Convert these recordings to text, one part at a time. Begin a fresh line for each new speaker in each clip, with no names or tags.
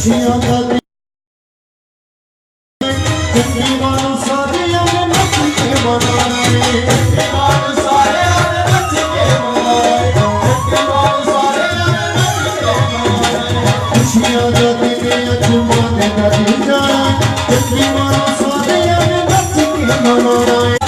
खुशियां का दिन दीवान सारे अपने नच के मनाए दीवान सारे अपने नच के मनाए दीवान सारे अपने नच के मनाए खुशियां का दिन अजमाने का दिन जाए दीवान सारे अपने नच के मनाए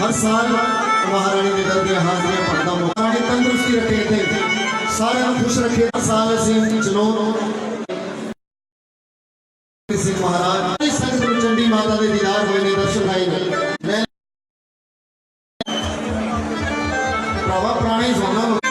हर साल महारानी ने दर्दियां हाजिरियां पढ़ता महारानी तंदुरुस्ती रखे थे सारे खुश रखे साल जलोन सिंह महाराज संत चंडी माता के दीदार हुए ने दर्शन आए मैं प्रभा प्राणी सोना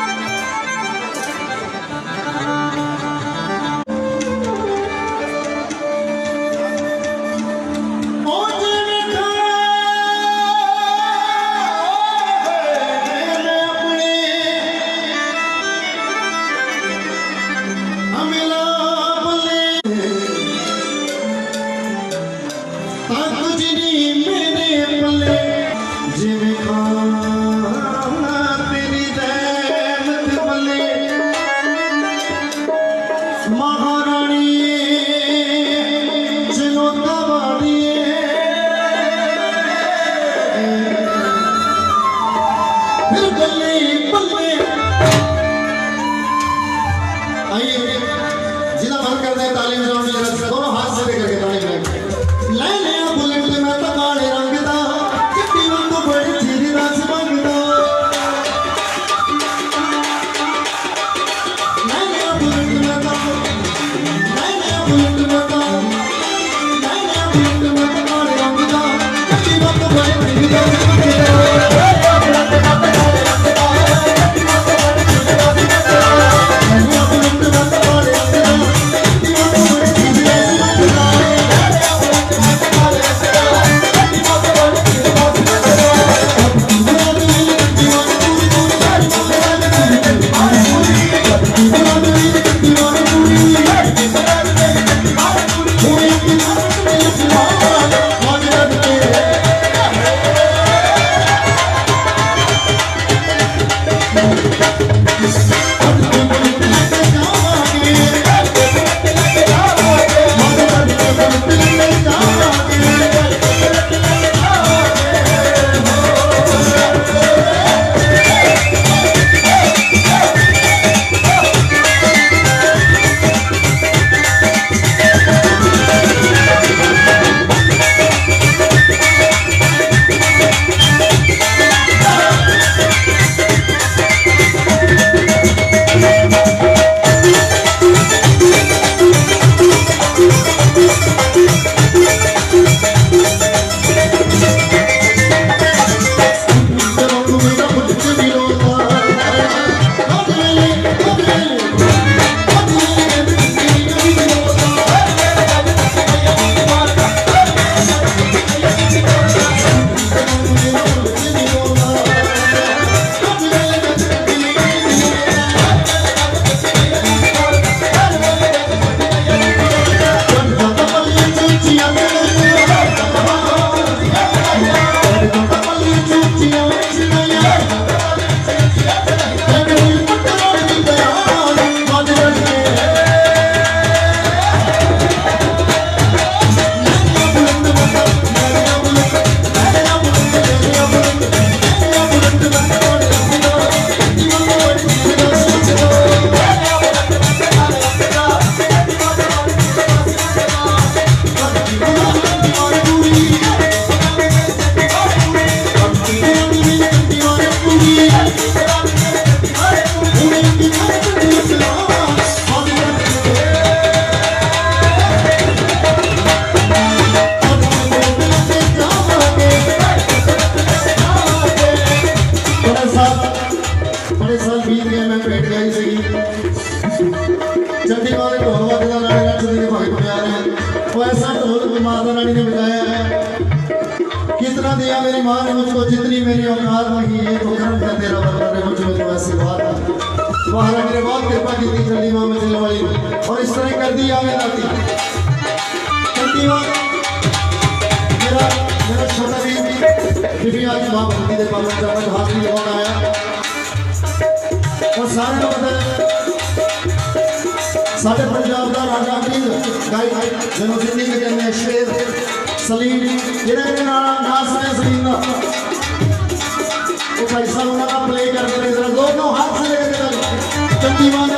चंडी वाले ढोल बजदा नाले नचदे ने भगत प्यारे वो ऐसा ढोल माता रानी ने बजाया है कितना दिया मेरी माँ ने मुझको जितनी मेरी औकात नहीं है तो कर्म का तेरा बंदा ने मुझको तो ऐसी बात है महाराज ने बहुत कृपा की थी चंडी माँ मचल वाली और इस तरह कर दी आगे नाती चंडी माँ मेरा मेरा छोटा भी बीबी आज माँ भक्ति दे पावन चरण हाथ में लगाना आया और सारे लोग साढ़े पंजाब का राजा किंग गाय जनों जिंदगी के कहने शेर सलीम जिन्हें नाम सुने सलीम का वो भाई साहब उन्होंने प्ले करते रहे जरा दोनों हाथ से लेकर चल चंडीमान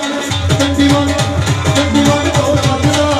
चंडीमान चंडीमान ढोल बजदा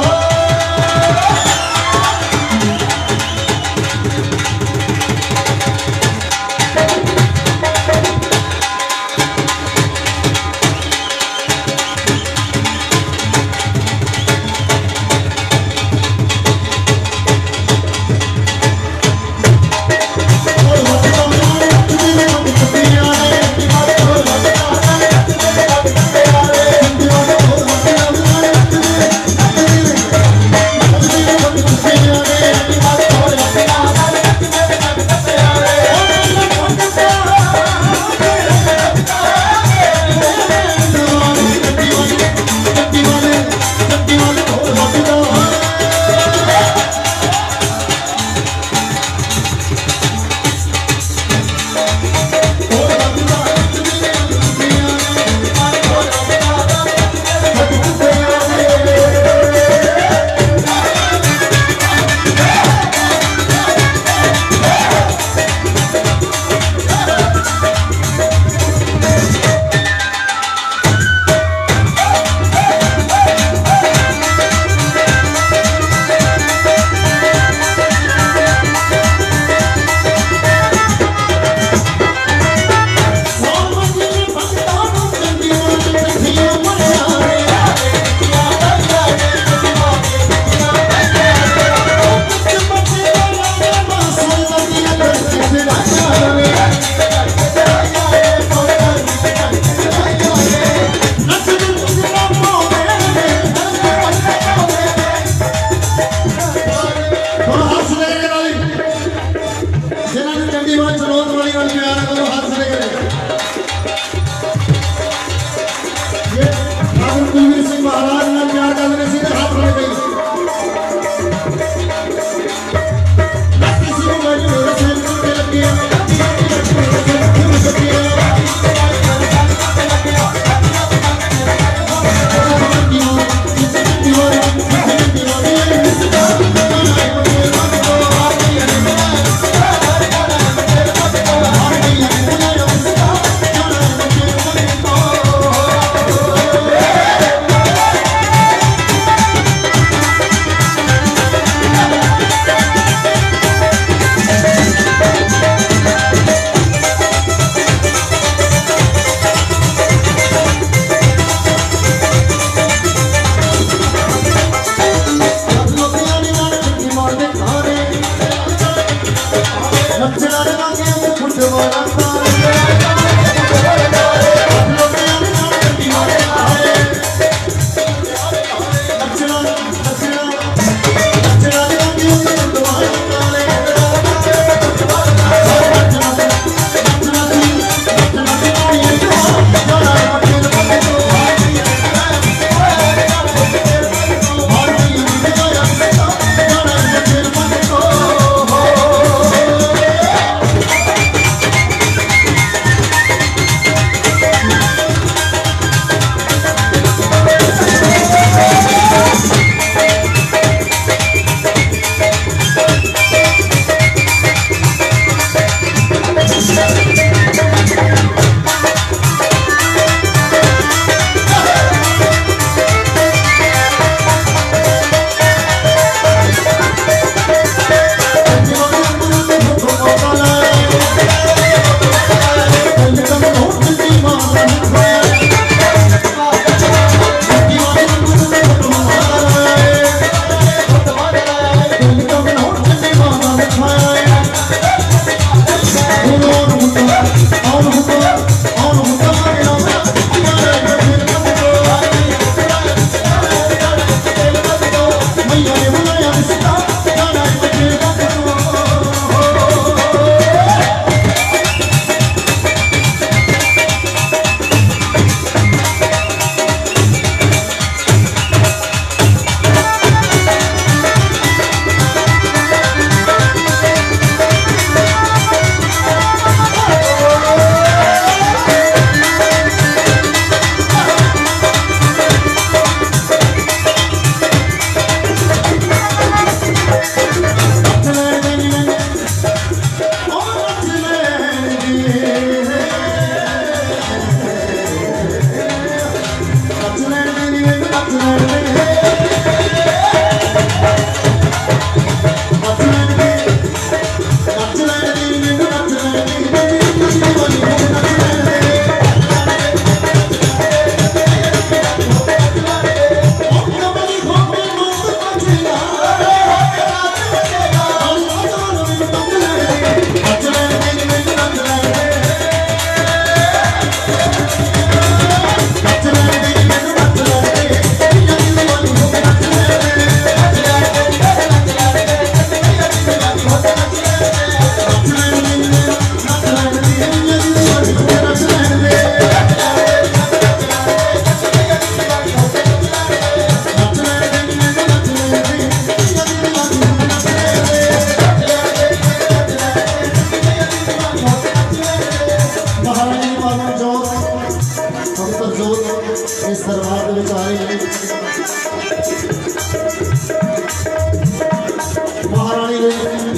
महारानी के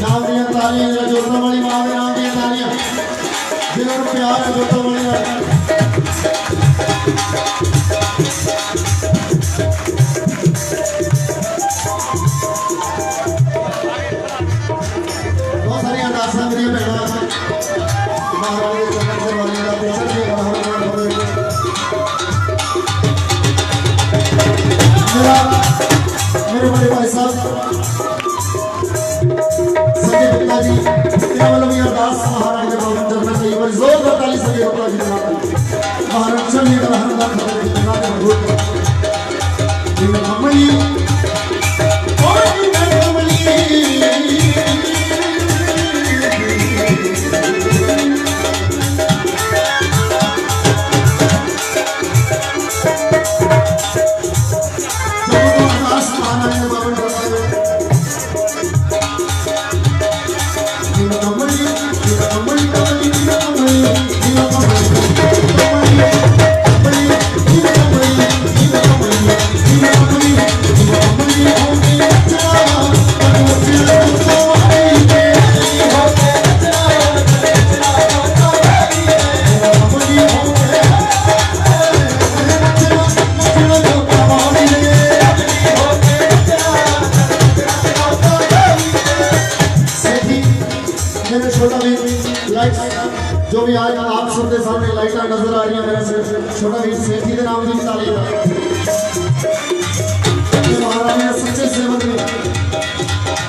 नाम दिया तालियां जोतों वाली मां के नाम दिया तालियां जिन्होंने प्यार है जोतों वाली बहुत सारी अरदासां मेरी भैणां महारानी के चरण से वाली का प्यार है मेरे बड़े भाई साहब संजय गुप्ता जी इन्होंने वालों भी अरदास महारानी के भवन चरण से एक बार जोरदार ताली संजय गुप्ता जी का महाराज चलिए का हरदा खबर जितना के मजबूत जी मैं कमली और मैं कमली जो भी आज आप सबके सामने लाइट नजर आ रही है मेरे से छोटा वीर सेठी के नाम की ताली महारानी ने सच्चे सेवक ने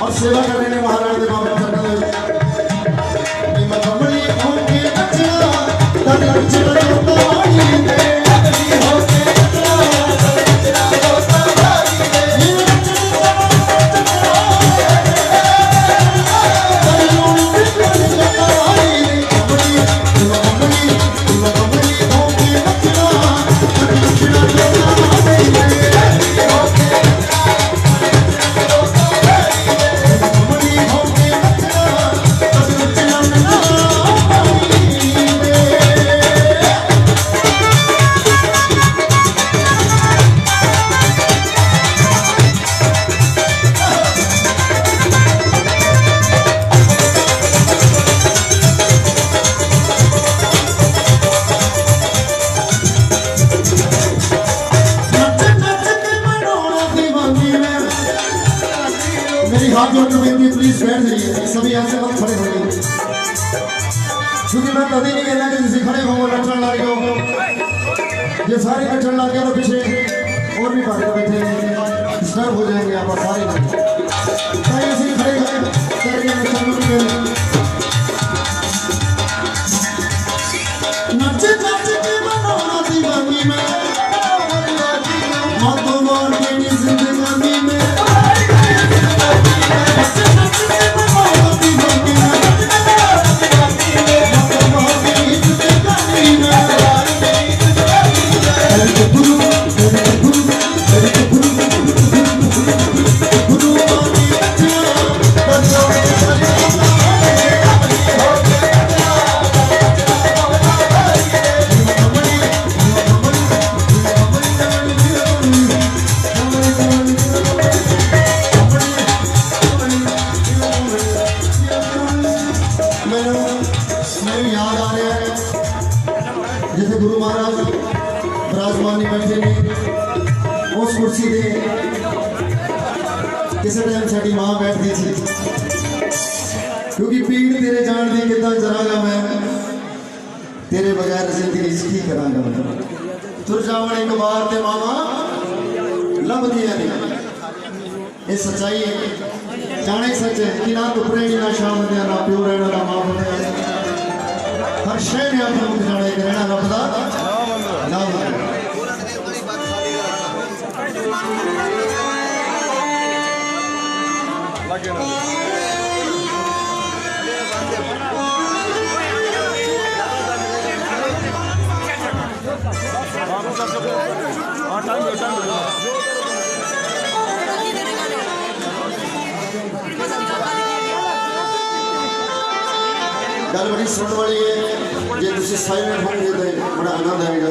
और सेवा करने ने महारानी के बाबा करने हाथ जोड़ के बेनती प्लीज बैठ जाइए सभी ऐसे मत खड़े होइए क्योंकि मैं कभी नहीं कहना कि जिसे खड़े हो नचन लग गए हो ये सारे नचन लग गए तो पीछे और भी बातें बैठे डिस्टर्ब हो जाएंगे आप सारे ऐसे खड़े करके नचन नचे नचे के बनाना दीवानी में मातो मार के जिंदगानी में जैसे गुरु महाराज विराजमान बैठे ने उस कुर्सी से किसी टाइम साड़ी मां बैठती थी क्योंकि पीड़ तेरे जान दी कितना जरागा मैं तेरे बगैर जिंदगी की करांगा मैं तुर जावण एक बार ते मामा लभदी नहीं ये सच्चाई है जाने सच है कि ना तुपरे ना शाम दे ना प्यो रहना ना मां बने हर शय ने अपने मुख जाने के रहना रब दा नाम है लगे ना गल बड़ी सुन वाली है जे तुम साइलेंट होंगे तो बड़ा आनंद आएगा।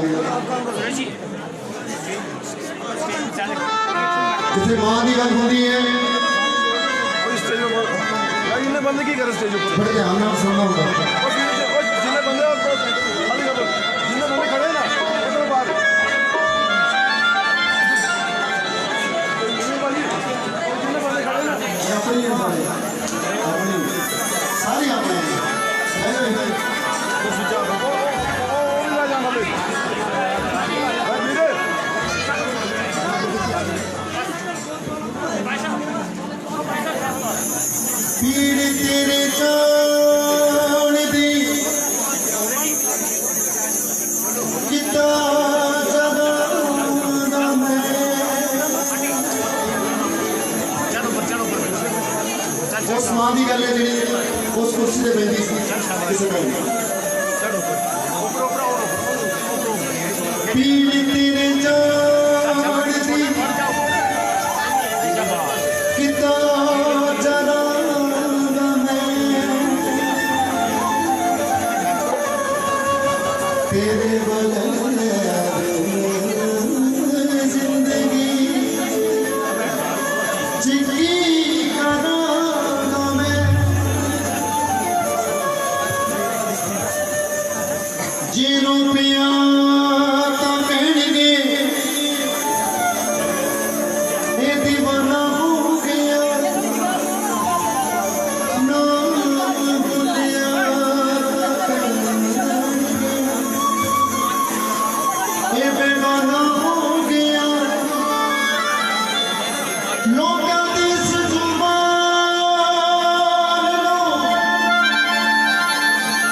जिथे मां की गल होती है
बंद की कर स्टेज ऊपर
बड़े ध्यान नाल सुनना होगा।
जिन्ने बंदे जिन्ने बंदे खड़े ना इधर बाहर जिन्ने बंदे खड़े ना
सारे अपने
तो सुचा ओ ला जा वाले
पीड़ तेरे जान दी किता जगाना मैं उस मां की गल है जी उस कुर्सी से बैठी सी किसी का पीड़ तेरे जान दी किता तेरे बगैर जिंदगी जिंदगी करांगा मैं जिन्हों पिया तां कहणगे ये दीवाना हो गया ना भुलिया ये बेगाना हो गया लोगों की जुबान लो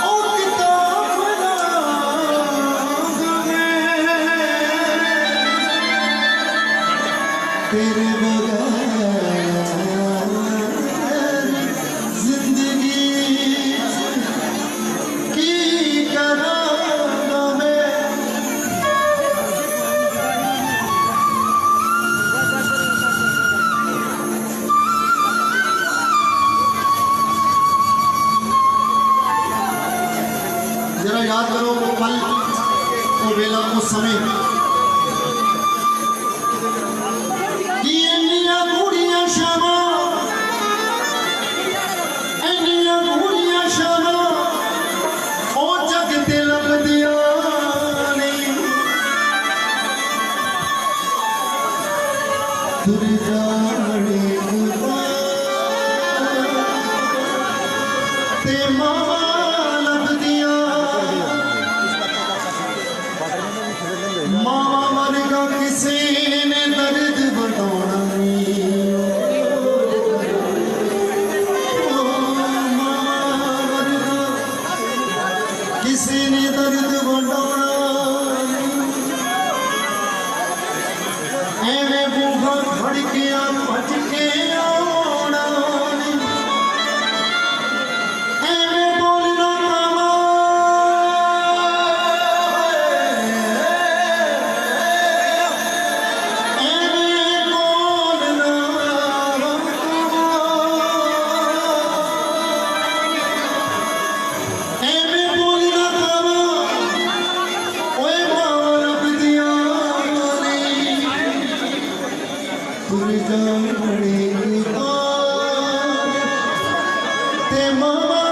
ओ किताब तेरे बगैर जिंदगी की करांगा मैं। जरा याद करो वो पल वो वेला वो समय कि इन्नियां कुड़ियां शामां ओ जग ते लभदियां नहीं तुर जाने खुदा ते मावा लभदियां मावा वर्गा किसी ने दर्द बताना नहीं मावा वर्गा किसी ने दर्द बताना एवें बूहा खड़किया भज के आना एवें बोलना मावा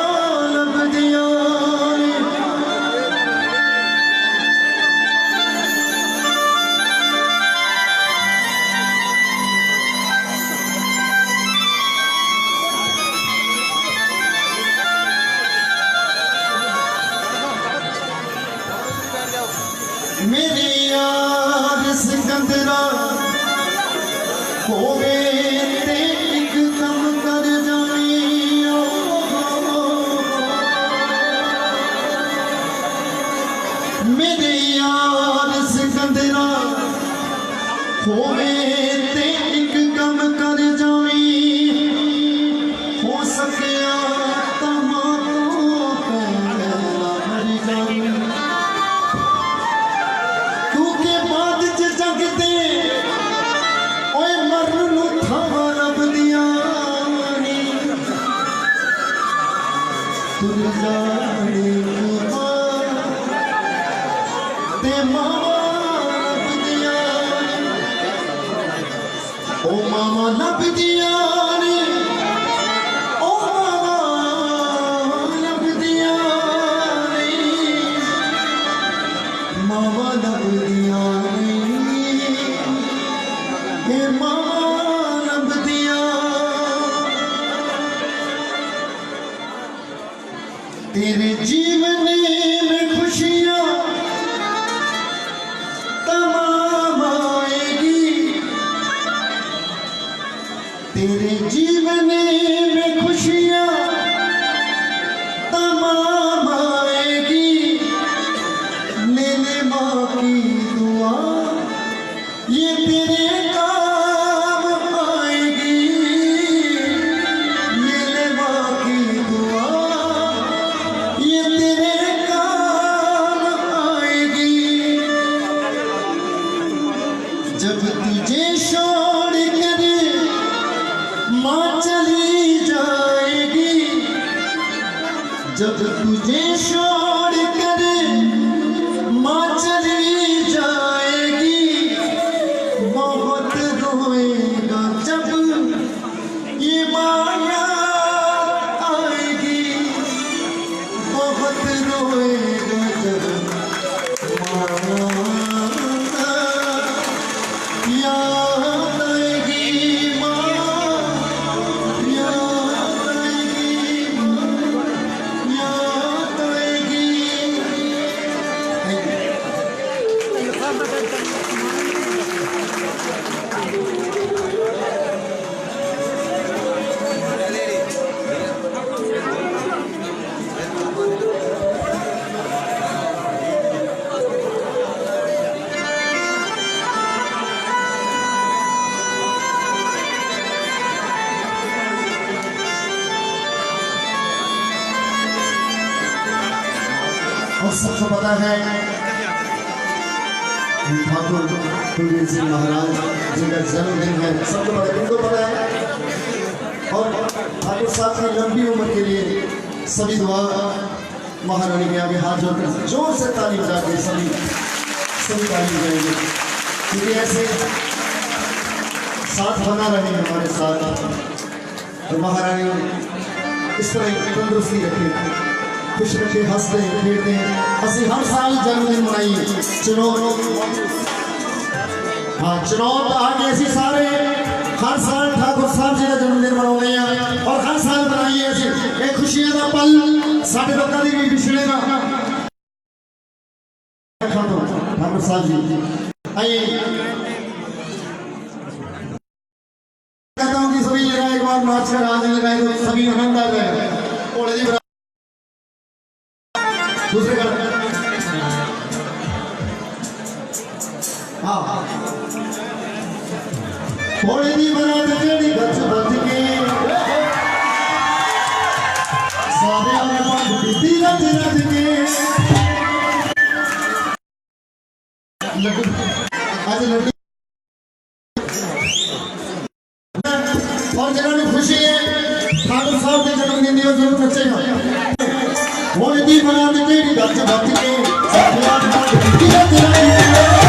मेरी यार सिकंदरा होवे ते एक कम कर जानी मेरे यार सिकंदरा होवे ते एक कम कर जानी हो सकिया ओ ओ मामा लभदियां ने ओ मामा लभदियां ने मामा लभदियां ने हे मामा लभदियां तेरे जीवन में खुशियां तमाम आएगी तेरे जीवन में खुशियां तमाम आएगी लेने माँ की दुआ ये तेरे काम आएगी लेने माँ की दुआ ये तेरे काम आएगी जब तुझे छोड़ कर माँ चली जाएगी जब तुझे छोड़ कर माँ चली जाएगी बहुत रोएगा जब ये माया आएगी बहुत रोएगा जब माया याद आएगी माँ याद आएगी याद आएगी और सबको पता है ठाकुर कुलवीर सिंह महाराज जिनका जन्मदिन है सबको पता है किनको पता है और ठाकुर साहब की लंबी उम्र के लिए सभी दुआ महारानी के आगे हाथ जोड़कर जोर से ताली बजा के सभी ताली बजाएंगे क्योंकि ऐसे साथ बना रहे हमारे साथ तो महारानी इस तरह तंदुरुस्ती रखे खुश रखे हंसते खेलते हैं असं हर साल जन्मदिन मनाइए चुनाव हाँ चुनाव तो आगे ऐसी सारे हर साल ठाकुर साहब जी का जन्मदिन मनाते हैं और हर साल मनाइए ऐसे एक खुशियां का पल साढ़े लोगों की भी पिछड़ेगा ठाकुर साहब जी आइए कहता हूँ कि सभी जगह एक बार नाच कर आज लगाए तो सभी आनंद आ जाएगा दूसरे का हाँ थोड़ी दी बना तेरी गच बच के सारे आने पास बीती रच रच के आज लड्डू और जिन्होंने खुशी है ठाकुर साहब के जन्मदिन दिवस जरूर नचेगा थोड़ी दी बना तेरी गच बच के सारे आने पास बीती रच रच के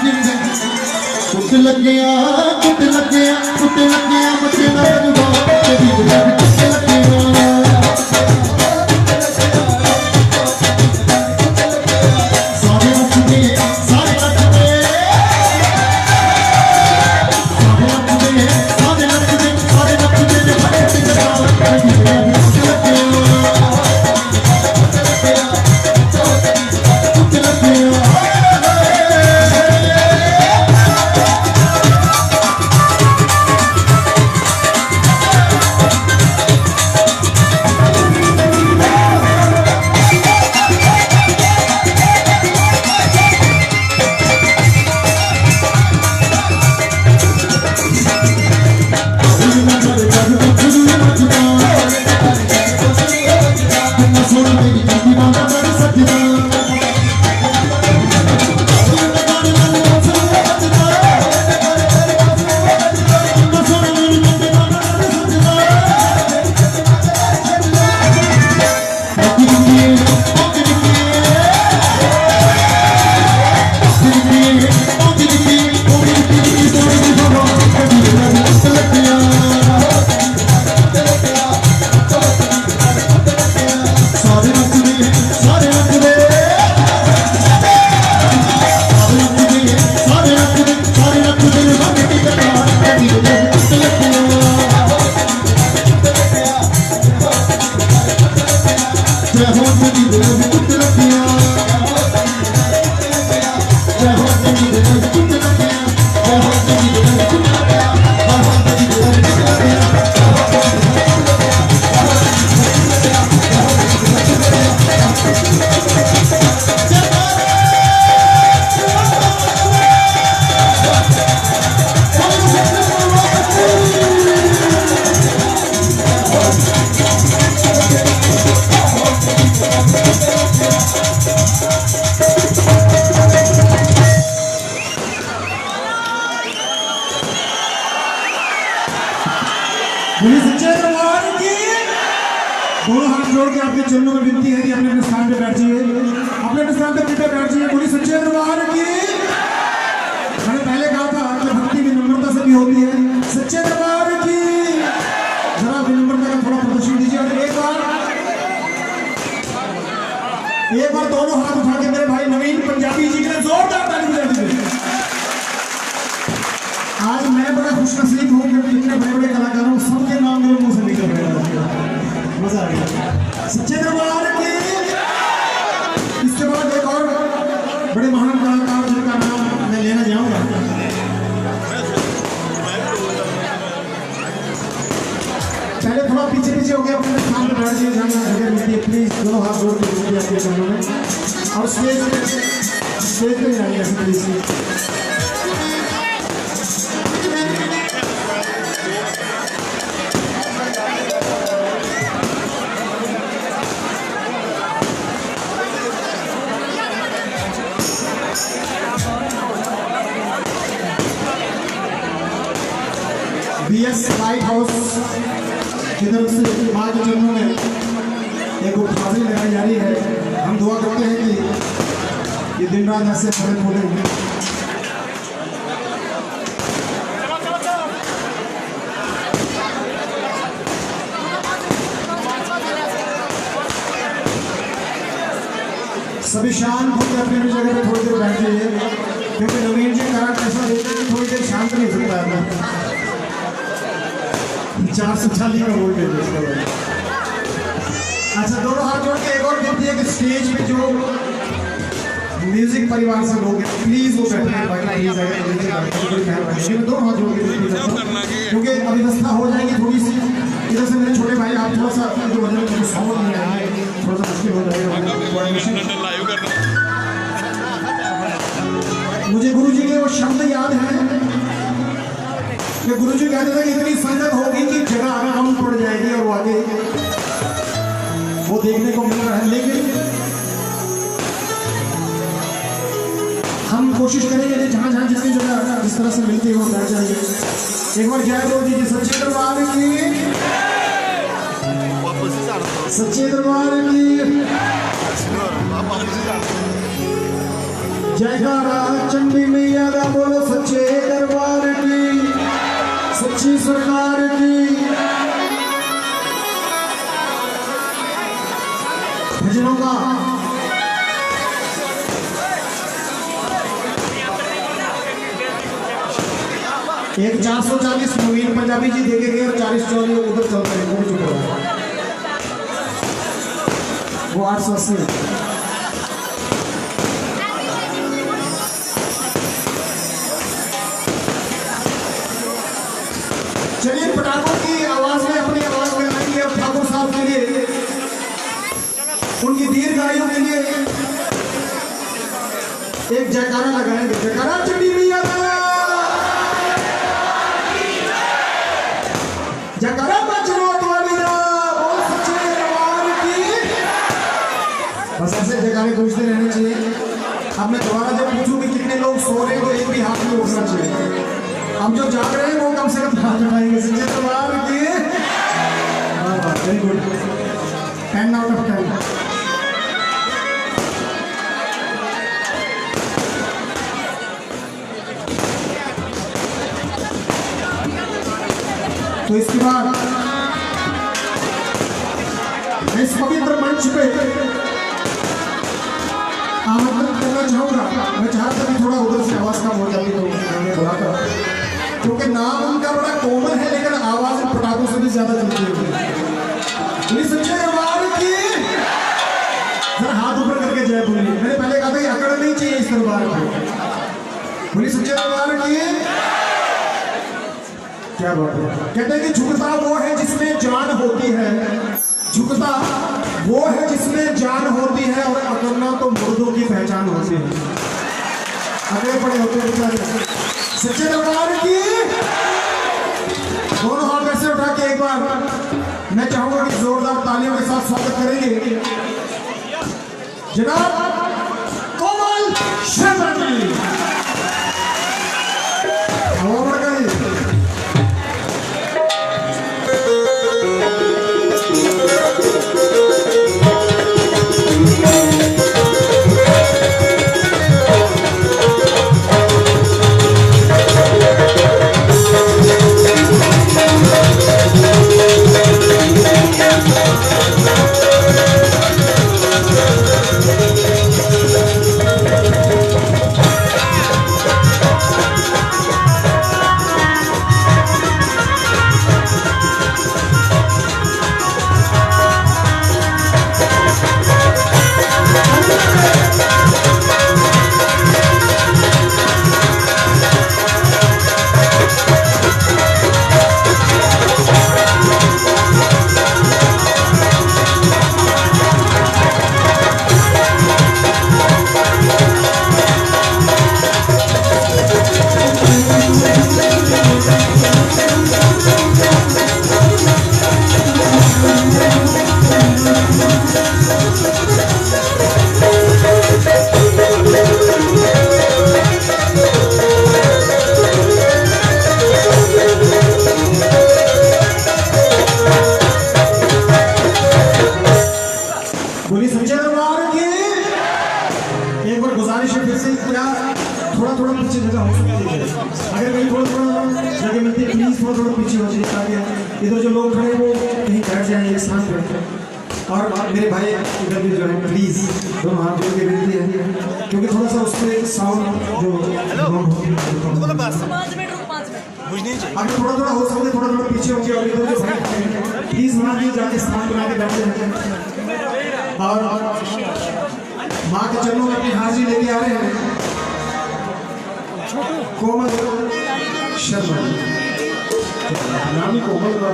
कुट लगिया बच्चे ना जवान तेरी गुलाबी कुट लगिया सारे नचदे सारे नचदे सारे नचदे सारे नचदे ने भाई तेरी गुलाबी कुट लगिया दोनों हाथ जोड़ के आपके चरणों में विनती है कि अपने अपने स्थान पे बैठ जाइए, अपने अपने स्थान पे बैठ जाइए। बोली सच्चे दरबार की। मैंने पहले कहा था कि भक्ति विनम्रता से भी होती है। सच्चे दरबार की। जरा विनम्रता का थोड़ा प्रदर्शन दीजिए। और एक बार दोनों हाथ उठा के मेरे भाई नवीन पंजाबी जी के लिए जोरदार ताली बजा दीजिए। आज मैं बड़ा खुशनसीब हूँ कि इतने बड़े बड़े कलाकारों सबके नाम मेरे मुंह से निकल रहे हैं। मजा आ गया। सच्चे दरबार की। इसके बाद एक और बड़े महान कलाकार जिनका नाम मैं लेना चाहूंगा। पहले थोड़ा पीछे पीछे हो गया, अपने स्थान पर बैठ जाइए जहाँ जगह मिलती है। प्लीज दोनों हाथ जोड़ के विनती आपके चरणों में। और स्टेज पे जाइए ऐसे प्लीज। BS लाइट हाउस की तरफ से माँ के चरणों में एक उपहार लगाई जा रही है। हम दुआ करते हैं कि ये दिन रात ऐसे फल फूलेंगे। सभी शांत होकर अपनी अपनी जगह पे थोड़ी देर बैठ जाइए, क्योंकि नवीन जी का ऐसा देते हैं कि थोड़ी देर शांत नहीं हो सकता है। 440 का वोट है इसका। अच्छा, दोनों हाथ जोड़ के एक और विनती है कि स्टेज पे जो म्यूजिक परिवार से लोग हैं प्लीज वो बैठे हैं। दोनों हाथ जोड़ के विनती करता हूं, क्योंकि अव्यवस्था हो जाएगी थोड़ी सी। इधर से मेरे छोटे भाई आप थोड़ा सा जो वजन में साउंड नहीं आएंगे, थोड़ा सा मुश्किल हो जाएगा। मुझे गुरु जी के वो शब्द याद है कि गुरु जी कहते थे कि इतनी संगत होगी कि जगह आराम पड़ जाएगी और वो आगे वो देखने को मिल रहा है। लेकिन हम कोशिश करेंगे कि जहाँ जहाँ जितनी जगह जिस तरह से मिलती है वो बैठ जाएंगे। एक बार जय बोल दीजिए सच्चे दरबार की। सच्चे दरबार की। जयकारा चंडी मैया का बोलो सच्चे दरबार की, सच्ची सरकार की। भजनों का एक 440 नवीन पंजाबी जी देखेंगे और 40-40 उधर चलते हैं, वो भी चुप रहा है। वो 880। चलिए पटाखों की आवाज में अपनी आवाज में आएंगे और ठाकुर साहब के लिए, उनकी दीर्घायु के लिए एक जयकारा लगाएंगे। जयकारा चंडी मैया का, जयकारा बजरंग वाली का, बोल सच्चे दरबार की। बस ऐसे जयकारे गूंजते रहने चाहिए। अब मैं दोबारा जब पूछूं कि कितने लोग सो रहे हैं तो एक भी हाथ में उठना चाहिए। हम जो जाग रहे हैं वो कम से कम हाथ उठाएंगे। सच्चे दरबार की। Very good, 10 out of 10। तो इसके बाद इस पवित्र मंच पे आमंत्रित करना चाहूंगा। मैं चाहता था कि थोड़ा उधर से आवाज कम हो जाती तो मैंने बोला था, क्योंकि नाम उनका बड़ा कॉमन है लेकिन आवाज पटाखों से भी ज्यादा चलती है। सच्चे दरबार की। जरा हाथ ऊपर करके जय बोलिए। मैंने पहले कहा था कि अकड़ नहीं चाहिए इस दरबार को। बोलिए सच्चे दरबार की। क्या बात है। कहते हैं कि झुकता वो है जिसमें जान होती है, झुकता वो है जिसमें जान होती है, और अकड़ना तो मुर्दों की पहचान होती है। अगले पड़े होते हैं बेचारे। सच्चे दरबार की। दोनों हाथ ऐसे उठा के एक बार मैं चाहूंगा कि जोरदार तालियों के साथ स्वागत करेंगे जनाब कोमल शर्मा जी। इधर जो लोग खड़े वो कहीं बैठ जाए एक स्थान पे, और मेरे भाई इधर भी जो है प्लीज दोनों हाथ जोड़ के विनती है, क्योंकि थोड़ा सा उस पर साउंड जो अगर थोड़ा थोड़ा हो सकते थोड़ा थोड़ा पीछे होके, और इधर जो भाई प्लीज वहाँ भी जाके स्थान बना के बैठ जाए, और माँ के चरणों में अपनी हाजिरी लेके आ रहे हैं कोमल शर्मा। नाम ही कोमल का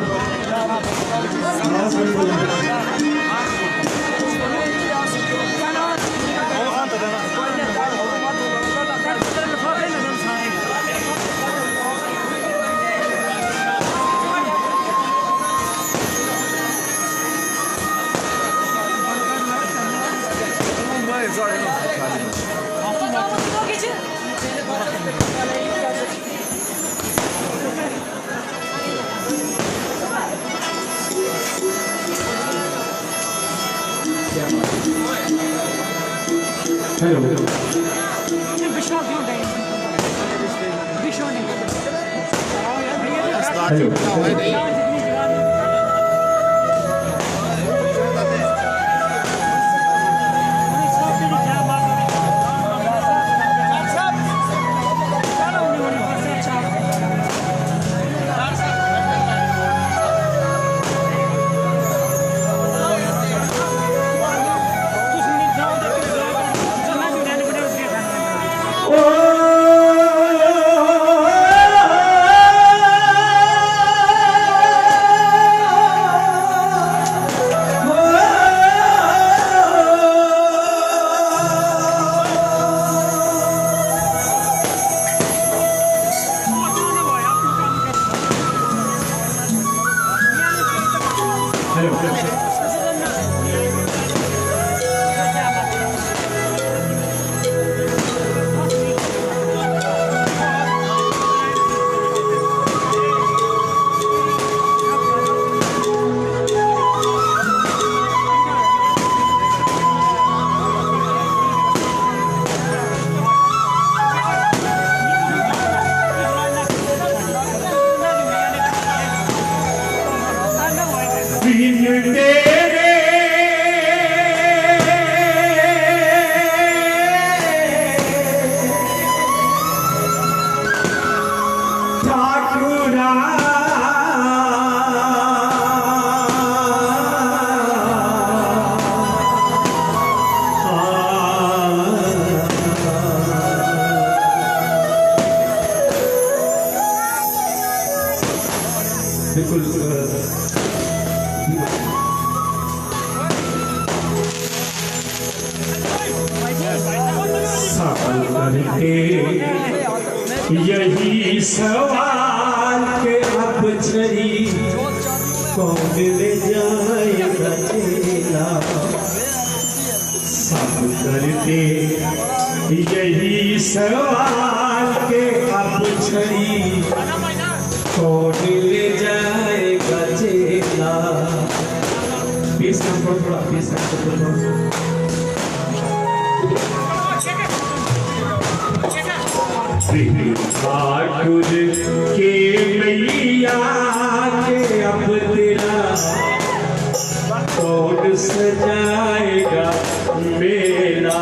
यही सवाल के अब छरी कौन ले जाएगा चेला, सब करते यही सवाल के अब छरी कौन ले जाएगा चेला। पीस नंबर थोड़ा पीस नंबर ठाकुर के मैया के अब तेरा कौन सजाएगा मेला।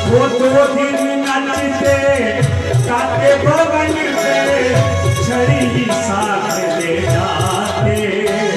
वो दो दिन नचते गाते भवन पे छड़ी साथ ले जाते।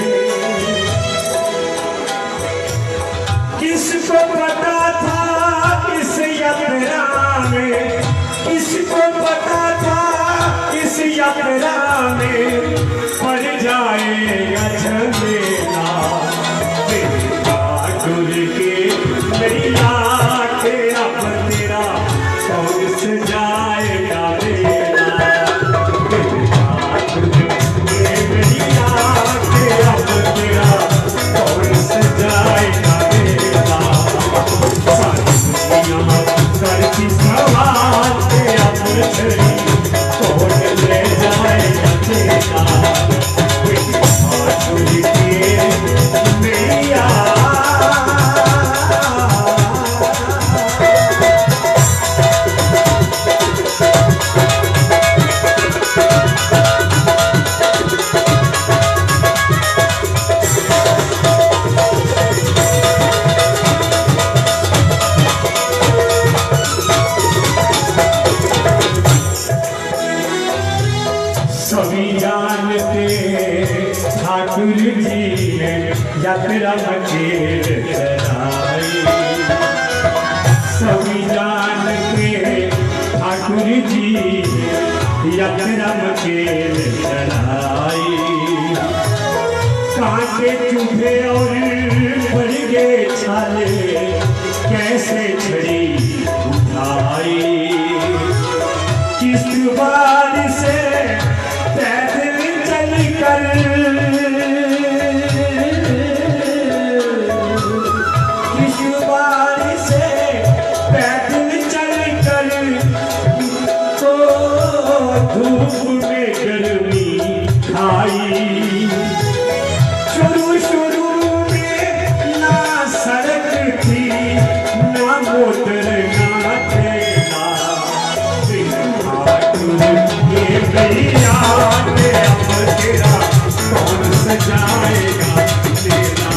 संविधान के ठाकुर जी ने यात्रा मचेल चलाई। संविधान के ठाकुर जी यात्रा मचेल चलाई। कांटे चुभे और पड़ गए छाले, कैसे छड़ी उठाई। किस बार से पैदल चल कर, किस बार से पैदल चल कर, तो धूप में गर्मी खाई। शुरू में ना सड़क थी, ना मोटर, ना ठेला। ये भैया के अब तेरा कौन सजाएगा तेरा।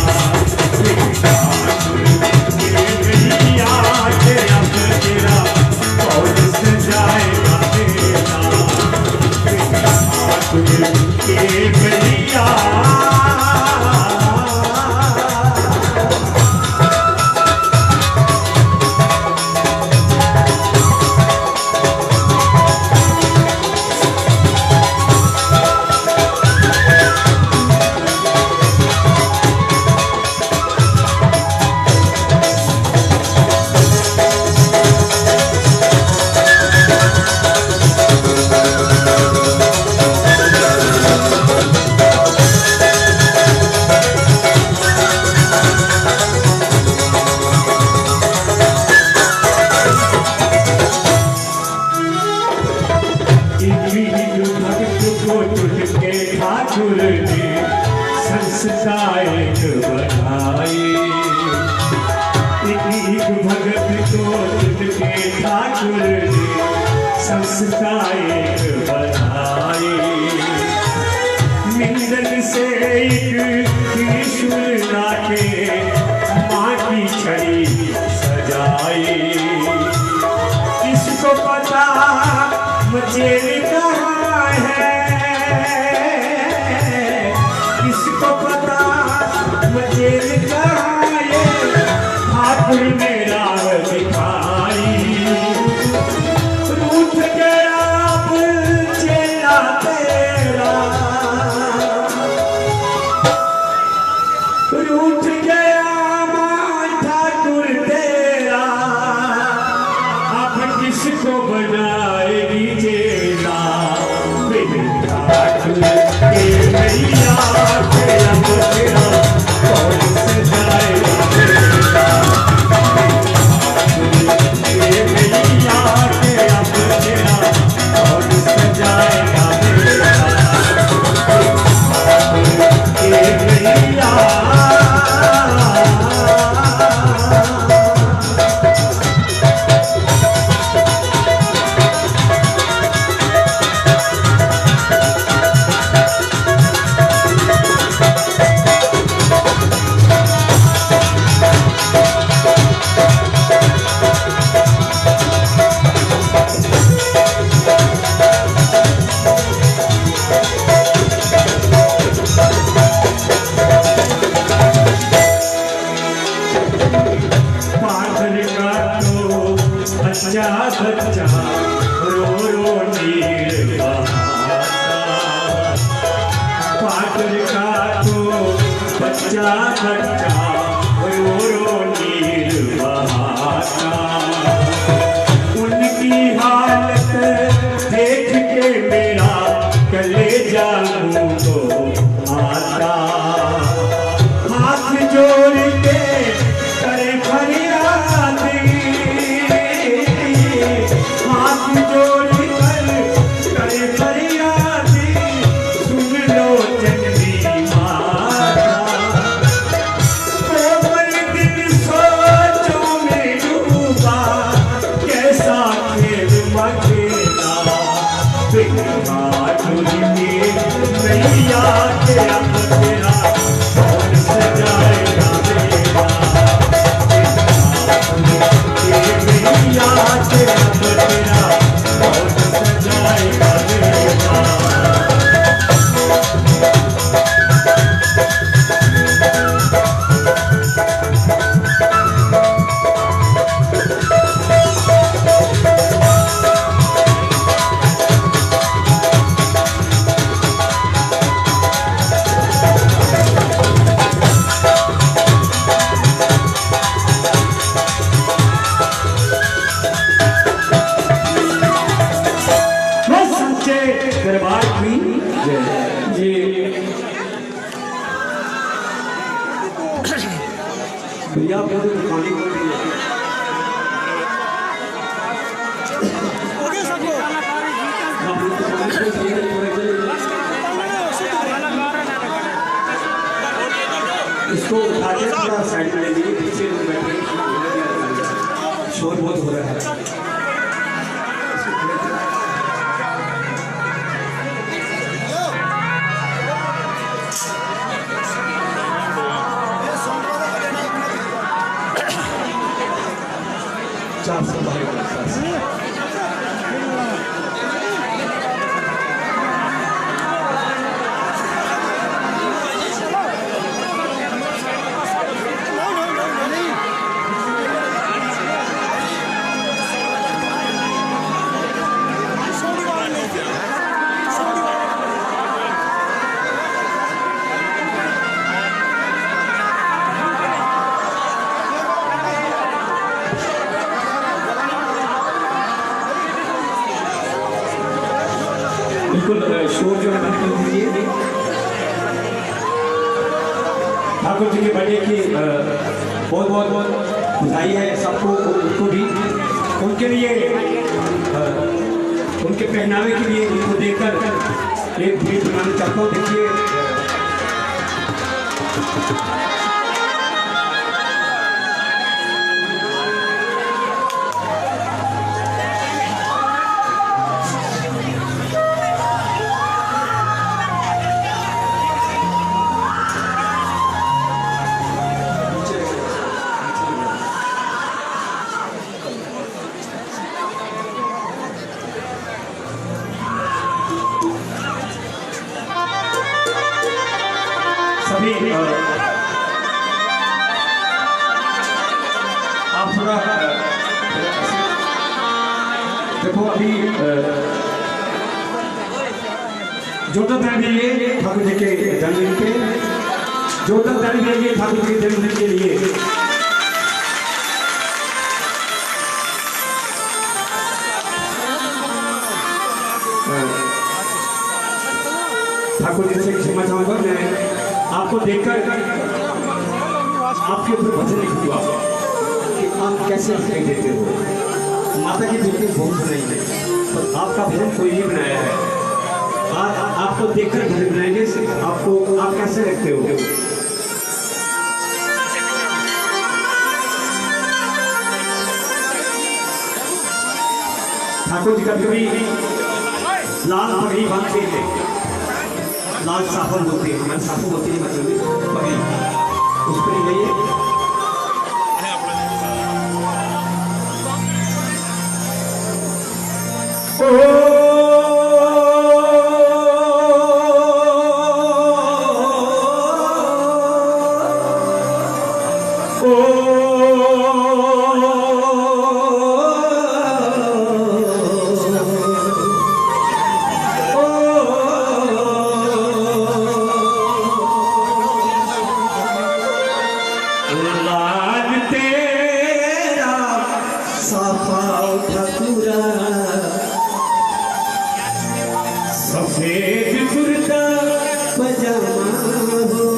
ये भैया के अब तेरा कौन सजाएगा तेरा। ये भैया ठाकुर ने संस्कार बढ़ाए। एक भगत को के ठाकुर ने संस्कार बढ़ाए। मिंदल से एक त्रिशूल लाके माँ की छड़ी सजाए। किसको पता मचेल कहाँ है, किसको पता मचेल कहाँ है। ठाकुर ने राह दिखाई। रूठ गया अब चेला तेरा, रूठ गया माँ ठाकुर तेरा। अब किसको बनाएगी चेला। ठाकुर के भैया के अब तेरा कौन सजाएगा तेरा। के भैया के अब तेरा कौन सजाएगा तेरा। के भैया बच्चा बच्चा रो रो नीर बहाता। पागल का तो बच्चा बच्चा रो रो नीर बहाता। उनकी हालत देख के मेरा कलेजा मुँह को आता। हाथ जोड़ के करे फरियाद, हाथ जोड़ कर करे फरियाद। सुन लो चंडी माता। कोमल दिन सोचों में डूबा, कैसा खेल मचेला। ठाकुर के भैया के अब तेरा कौन सजाएगा तेरा। के भैया के अब तेरा कौन सजाएगा तेरा।
जी भैया आप लोग दुकानी खोल रही है आप लोग दुकानी खोल रही है इसको उठा के थोड़ा साइड में ले लीजिए पीछे बैठे शोर बहुत हो रहा है चार सौ बिल्कुल शोर जो है बंद कर दीजिए ठाकुर जी के बर्थडे की बहुत बहुत बहुत बधाई है सबको उनको भी उनके लिए उनके पहनावे के लिए उनको देकर एक भेंट बनाना चाहता हूँ देखिए सभी आप थोड़ा देखो अभी जोतक दान दीजिए ठाकुर जी के जन्मदिन पे जोतक दान दीजिए ठाकुर जी के जन्मदिन के लिए ठाकुर जी से क्षमा चाहूंगा मैं आपको देखकर आपके ऊपर भजन लिखूंगा कि आप कैसे दिखाई देते हो माता की बेटी बहुत नहीं है और आपका भजन कोई नहीं बनाया है आपको देखकर भजन बनाएंगे आपको आप कैसे लगते हो ठाकुर जी कभी लाल पगड़ी बांधते हैं लाल साफल होते हैं हमारे साफल होते हैं मतलब पगड़ी उस पर गई सफेद कुर्ता पजामा हो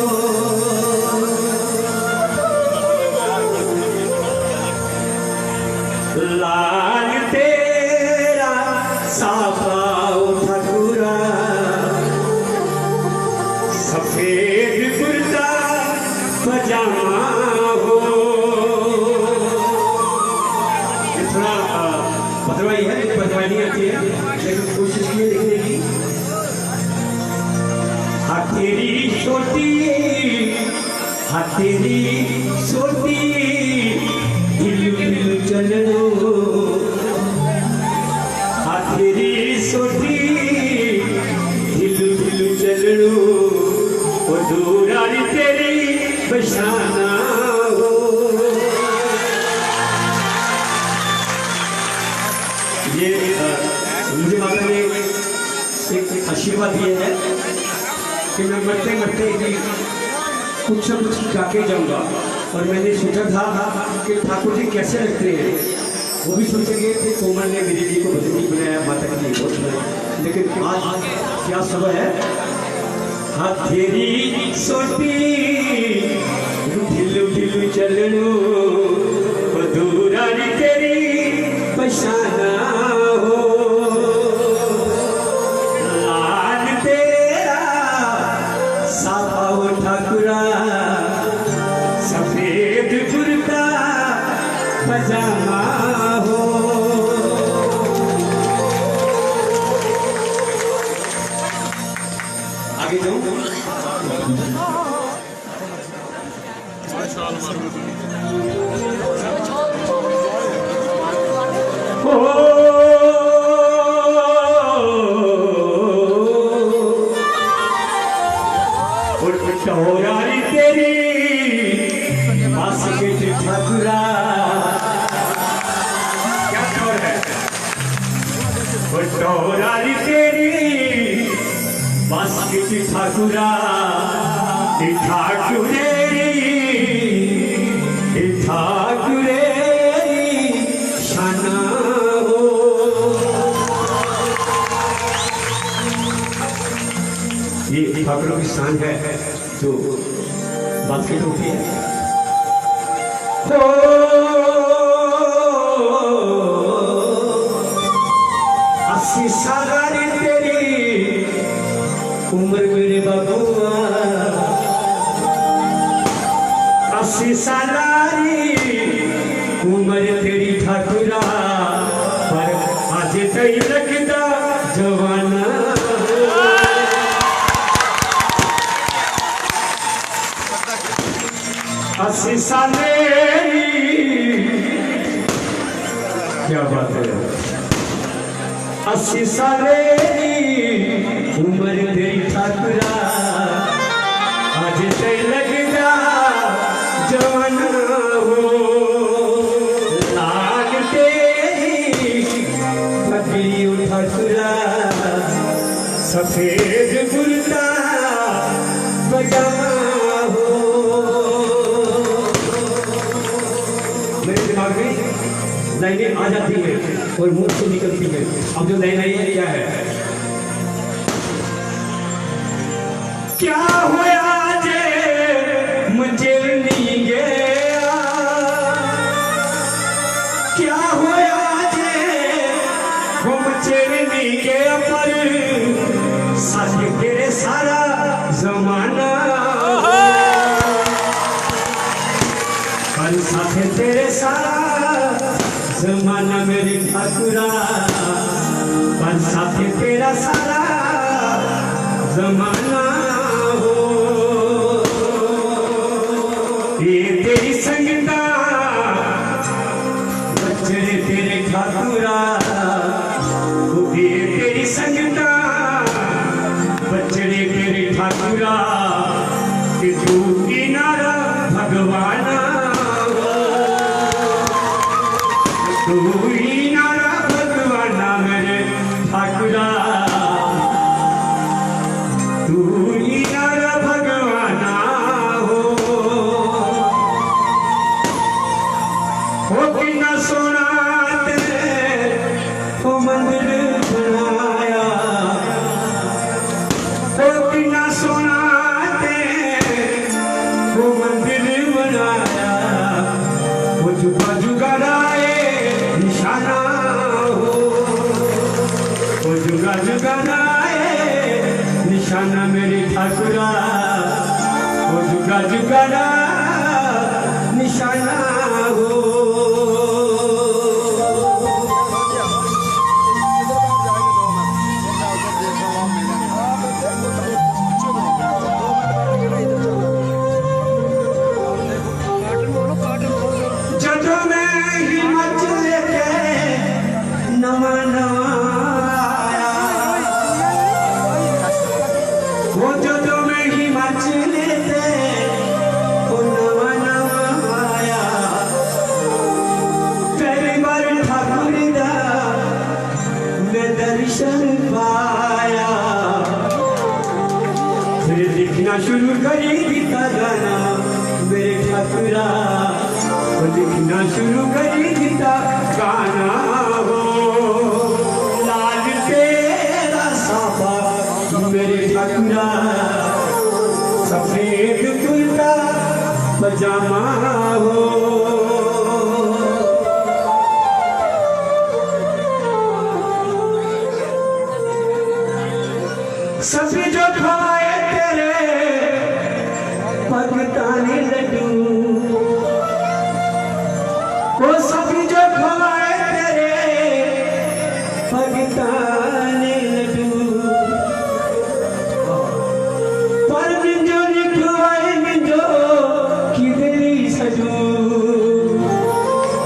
लाल तेरा साफा ठकुरा सफेद कुर्ता पजामा हो ये थोड़ा बदलवाई है बदलवाई नहीं आती है लेकिन कोशिश की लिखने की तेरी छोटी दिल चलो तेरी छोटी दिल चलो वो दूरा तेरी बशाना हो ये मुझे माता ने एक आशीर्वाद दिया है कि मैं मरते मरते भी कुछ न कुछ गा के जाऊँगा और मैंने सोचा था कि ठाकुर जी कैसे लगते हैं वो भी सोचेंगे कि कोमल ने मेरे लिए को भजन बनाया माता के लिए बहुत बनाया लेकिन आज क्या सब है? हाथ तेरी सोटी ढिलू ढिलू चलनू दूरारी तेरी पशाना हो लाल तेरा साफा वो ठाकुरा सफेद कुर्ता पजामा हो। आगे जाऊं? टोरारी तेरी बास्केट ठाकुरा क्या टोर है? टोरारी तेरी बास्केट ठाकुरा ठाकुरेरी शाना हो। ये ठाकुरों की शान है जो बास्केट होती है। अस्सी साल तेरी उम्र मेरे बाबुआ 80 सालारी उम्र तेरी ठाकुरा पर आज कई लगता जवाना। 80 साले क्या बात है? 80 साले उम्र तेरी ठाकुरा आज से लगता जवाना हो। लाल तेरी पगड़ी ठाकुरा सफेद कुर्ता पजामा हो। मेरे दिमाग में लाइनें आ जाती है और मुंह से निकलती है। अब जो लाइन आई है क्या है? क्या होया जे मुझे नहीं गया, क्या होया जे वो मुझे नहीं गया, पर साथ तेरे सारा जमाना, पर साथ तेरे सारा जमाना मेरी ठाकुरा, पर साथ तेरा सारा जमाना हो। ये तेरी संगता बच्चे तेरे ठाकुरा, ये तेरी संगता बच्चे तेरे ठाकुरा, कि तू किनारा भगवाना हो, तू किनारा भगवाना मेरे ठाकुरा, तू किनारा भगवाना हो। हो कितना सोना तेरे हो मंदिर बनाया, हो कितना सोना तेरे हो मंदिर बनाया, वो जुगा जुगा राए निशाना हो, वो जुगा जुगा राए निशाना मेरे ठाकुरा, वो जुगा जुगा राए निशाना हो। जदों मैं हिमाचल के नवा नवा आया, वो जदों मैं हिमाचल के वो नवा नवा आया, पहली बार ठाकुर दा मैं दर्शन पाया, फिर लिखना शुरू करी गीता गाना मेरे ठाकुरा, लिखना शुरू करी गीता गाना हो। लाल तेरा साफा ठाकुरा सफेद कुर्ता पजामा हो। सभी जो खाए तेरे पाकिस्तानी लड्डू, वो सभी जो खाए तेरे पाकिस्तानी लड्डू, पर मिंजो निखवाए मिंजो किधरी सजू,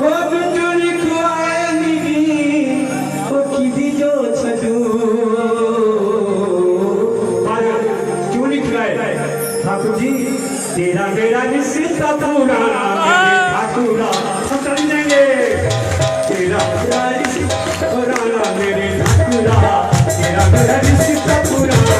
वो मिंजो निखवाए मिगी वो किधी जो सजू। ठाकुर जी तेरा मेरा रिश्ता पुराना ठाकुरा समझ जाएंगे, तेरा मेरा रिश्ता पुराना मेरे ठाकुरा, तेरा मेरा रिश्ता पुराना।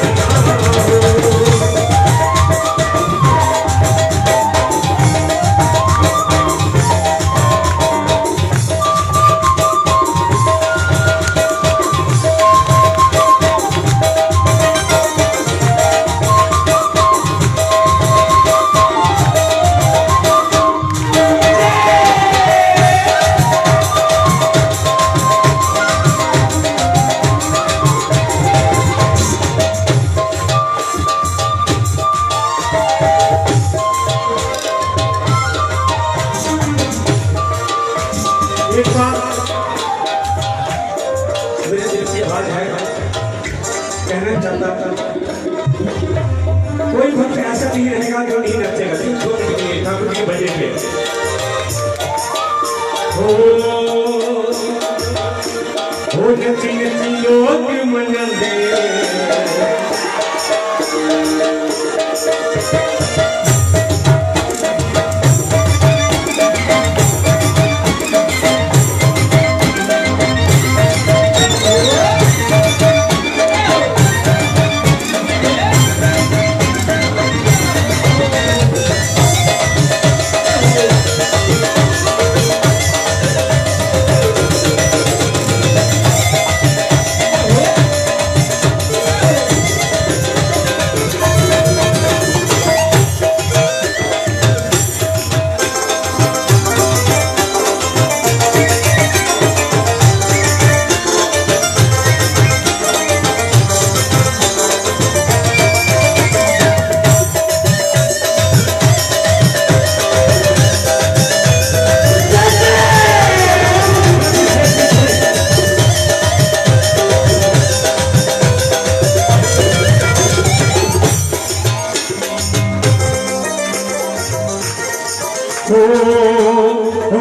एक बात मेरे दिल की आवाज है, कहना चाहता था, कोई भक्त ऐसा नहीं रहेगा जो नहीं नचेगा, सिर्फ दो मिनट के लिए ठाकुर जी बजे पे। हो नची नची लोग मनंदे,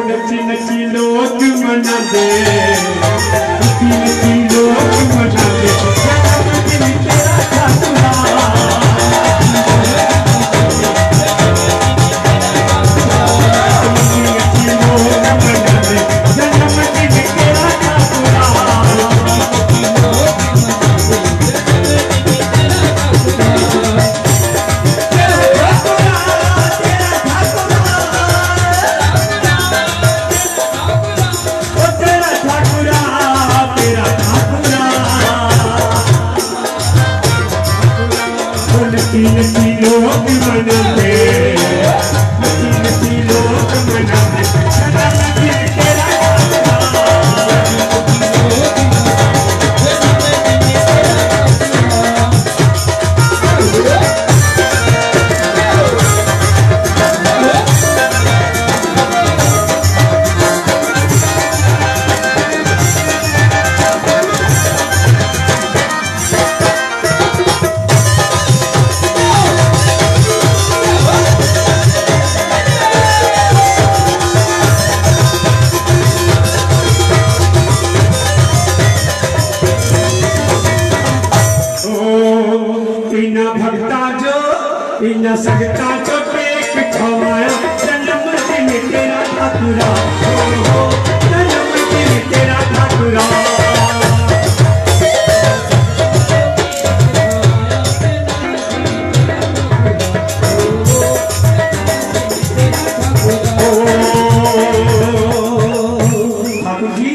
नची नची लोग मनाते, नची नची लोग मनाते, तेरा ठाकुरा, नची नची लोग मनाते, जन्मदिन तेरा ठाकुरा। नची नची लोग मनाते, नची नची लोग मनाते, जन्मदिन तेरा इना सकता जो टेक छवाया, जन्मदिन तेरा ठाकुरा, जन्मदिन तेरा ठाकुरा। ठाकुर जी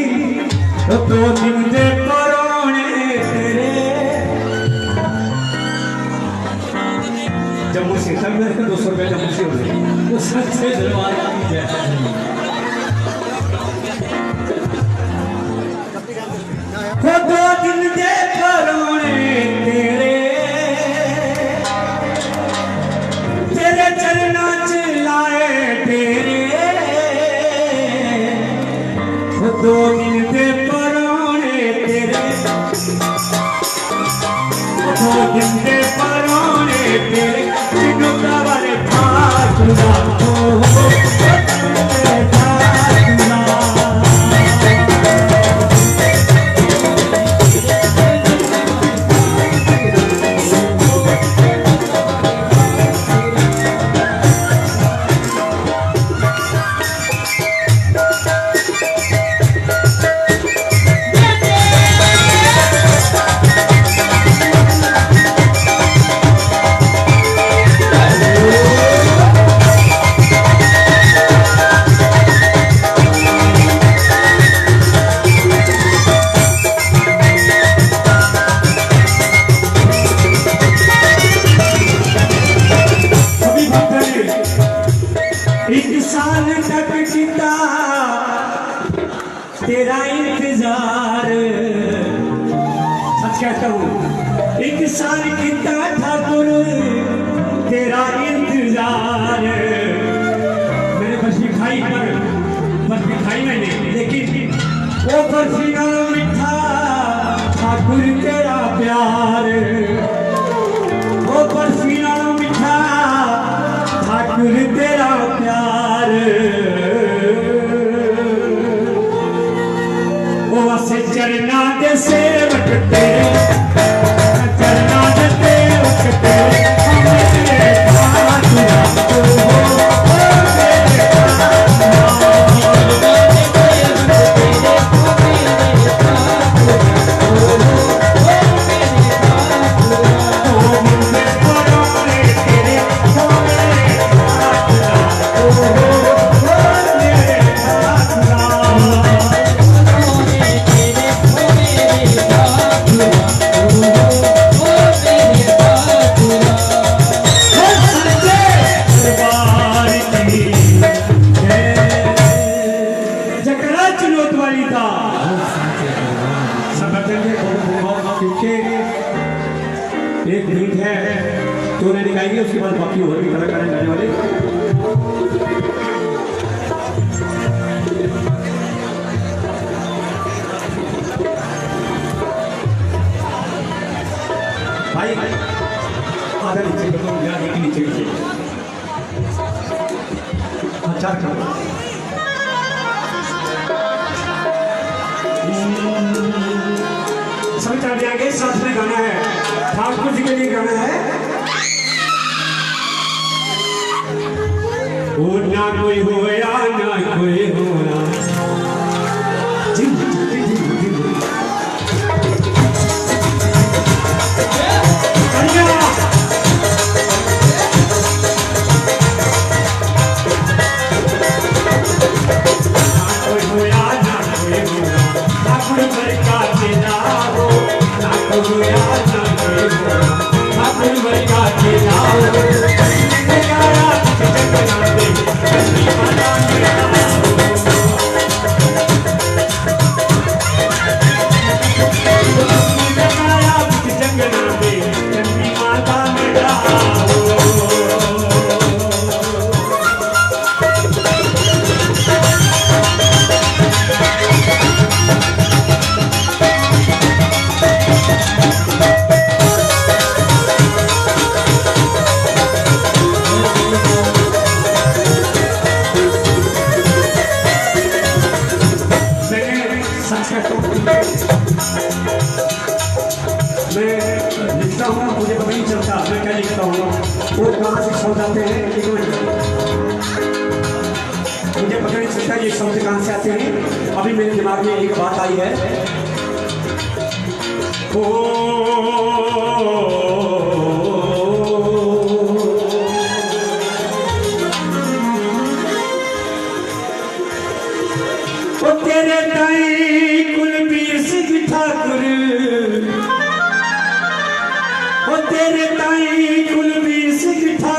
दो दिन दे परोने तेरे जम्मू से तब मेरे को 200 रुपये जम्मू से हो गए।
वो सच्चे दरबार की जय।
वो 2 दिन दे करोने तेरे तेरे चरना च लाए तेरे। वो 2 दिन दे करोने तेरे 2 दिन दे करोने तेरे जिन्हों का वाले फातुरा हो तेरा इंतजार। सच कहता हूँ 1 साल कितना ठाकुर तेरा इंतजार। मैंने बर्फी खाई मैंने, लेकिन वो बर्फी ना मीठा ठाकुर तेरा प्यार। वो बर्फी ना मीठा ठाकुर तेरा प्यार। से चरना दे सेवक तेरे चरना दे सेवक तेरे मेरे फातुरा हो मेरे एक गीत है तो उन्हें दिखाएंगे, उसके बाद बाकी और भी कलाकार गाने वाले। भाई आधा नीचे या एक नीचे अच्छा सभी चढ़ जाएंगे। साथ में गाना है ठाकुर जी के लिए गाना है। ओ ना कोई होया ना कोई होना मुझे पता नहीं चलता मैं क्या लिखता हूँ, वो कहाँ से शब्द आते हैं। मुझे पता नहीं चलता ये शब्द कहाँ से आते हैं। अभी मेरे दिमाग में एक बात आई है। ओ तेरे ताई कुलबीर सिंह ठाकुर, ओ तेरे ताई कुलबीर सिंह ठाकुर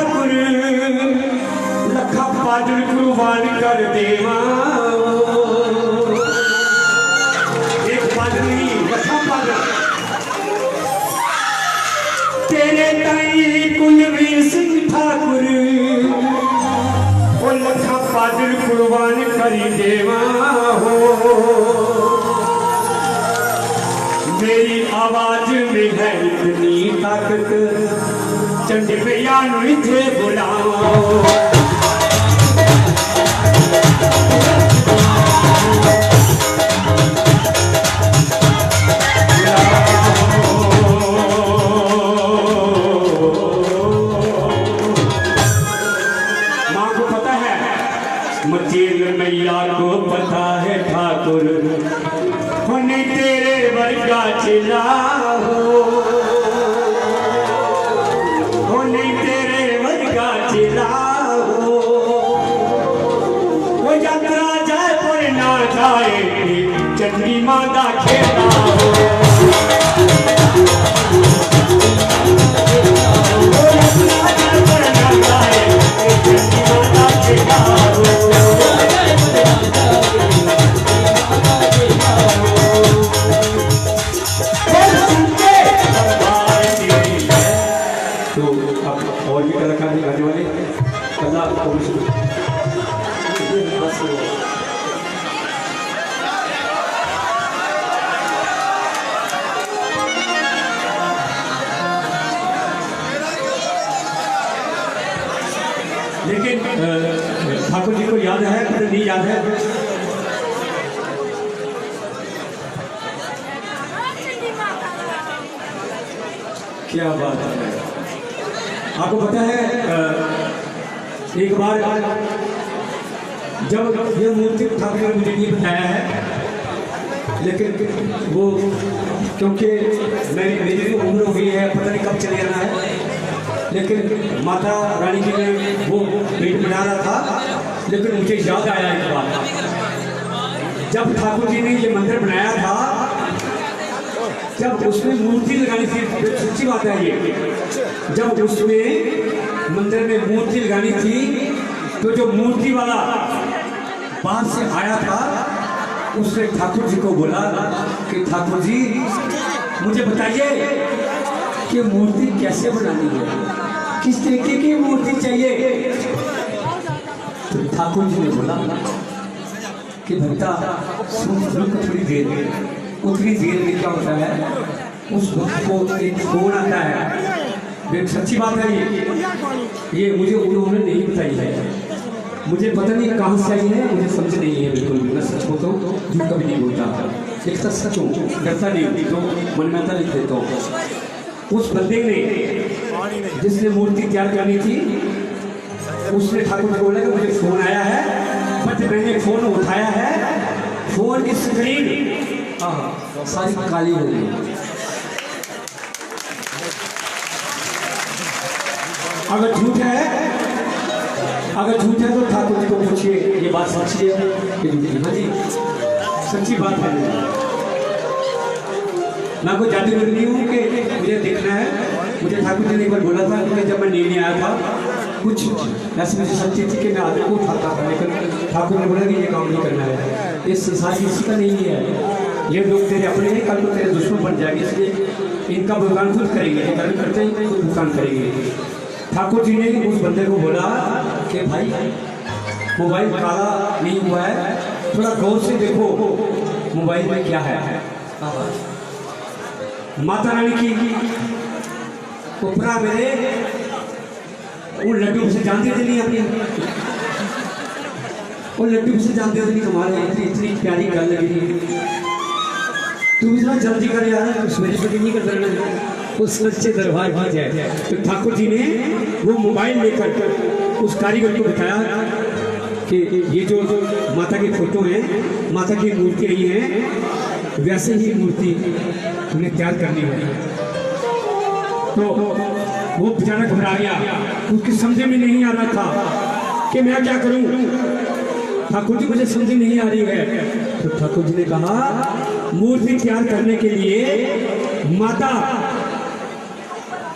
कुर्बान कर देवा। एक पद नहीं लखा पद तेरे ताई कुलवीर सिंह ठाकुर वो लखा पद कुर्बान करी देवा हो। मेरी आवाज में है इतनी ताकत चंडी भैया थे बुलाओ। माँ को पता है मचेल मैया को पता है ठाकुर होने तेरे वर्गा चिला हो। होने तेरे वर्गा चिला हो। वो यात्रा जाए पर ना जाए चंडी माता खेला हो। वो यात्रा जाए पर ना जाए चंडी माता खेला हो। तो अब और भी कलाकार गाने वाले कला लेकिन ठाकुर जी को याद है पता नहीं याद है। क्या बात है। आपको पता है एक बार जब ये मूर्ति ठाकुर ने मुझे नहीं बताया है लेकिन वो क्योंकि मेरी भी उम्र हो गई है पता नहीं कब चले जाना है लेकिन माता रानी जी ने वो पेट बना रहा था लेकिन मुझे याद आया एक बार जब ठाकुर जी ने ये मंदिर बनाया था जब उसमें मूर्ति लगानी थी। सच्ची बात है ये जब उसमें मंदिर में मूर्ति लगानी थी तो जो मूर्ति वाला बाहर से आया था उसने ठाकुर जी को बोला कि ठाकुर जी मुझे बताइए कि मूर्ति कैसे बनानी है किस तरीके की मूर्ति चाहिए। तो ठाकुर जी ने बोला कि भक्ता थोड़ी देर उतनी देर में क्या होता है उस वक्त को एक फोन आता है। सच्ची बात है ये मुझे उन्होंने नहीं बताई है मुझे पता नहीं कहाँ से आई है मुझे समझ नहीं है बिल्कुल भी। मैं सच बोलता हूँ झूठ कभी नहीं बोलता एक सच हूँ डरता नहीं तो मन में आता नहीं देता हूँ। उस बंदे ने जिसने मूर्ति तैयार करनी थी उसने ठाकुर को बोला कि मुझे फोन आया है बट मैंने फोन उठाया है फोन की स्क्रीन सारी काली हो गई। अगर झूठ है तो ठाकुर जी को पूछिए ये बात सच्ची है कि झूठी। हाँ जी सच्ची बात है। मैं कोई जादूगर नहीं हूँ कि मुझे देखना है। मुझे ठाकुर जी ने एक बार बोला था कि जब मैं नींद आया था कुछ ऐसे मुझे सच्ची थी कि मैं आदमी को उठाता था लेकिन ठाकुर ने बोला कि ये काम नहीं करना है ये संसार किसी का नहीं है ये लोग तेरे अपने हैं कल को तेरे दुश्मन बन जाएंगे इसलिए इनका भुगतान खुद करेंगे ये कर्म करते हैं खुद भुगतान करेंगे। ठाकुर जी ने उस बंदे को बोला कि भाई मोबाइल काला नहीं हुआ है थोड़ा गौर से देखो मोबाइल में क्या है। माता रानी की उपरा मेरे वो लड्डू से जानते थे नहीं अपनी वो लड्डू से जानते थे नहीं तुम्हारे इतनी प्यारी गल लगी तू इतना जल्दी कर यार मेरी बड़ी नहीं कर देना उस सच्चे दरबार की जाए। तो ठाकुर जी ने वो मोबाइल लेकर उस कारीगर को बताया कि ये जो माता की फोटो है माता की मूर्ति आई है वैसे ही मूर्ति उन्हें तैयार करनी होगी। तो वो बेचारा घबरा गया उसकी समझ में नहीं आ रहा था कि मैं क्या करूं ठाकुर जी मुझे समझ नहीं आ रही है। तो ठाकुर जी ने कहा मूर्ति तैयार करने के लिए माता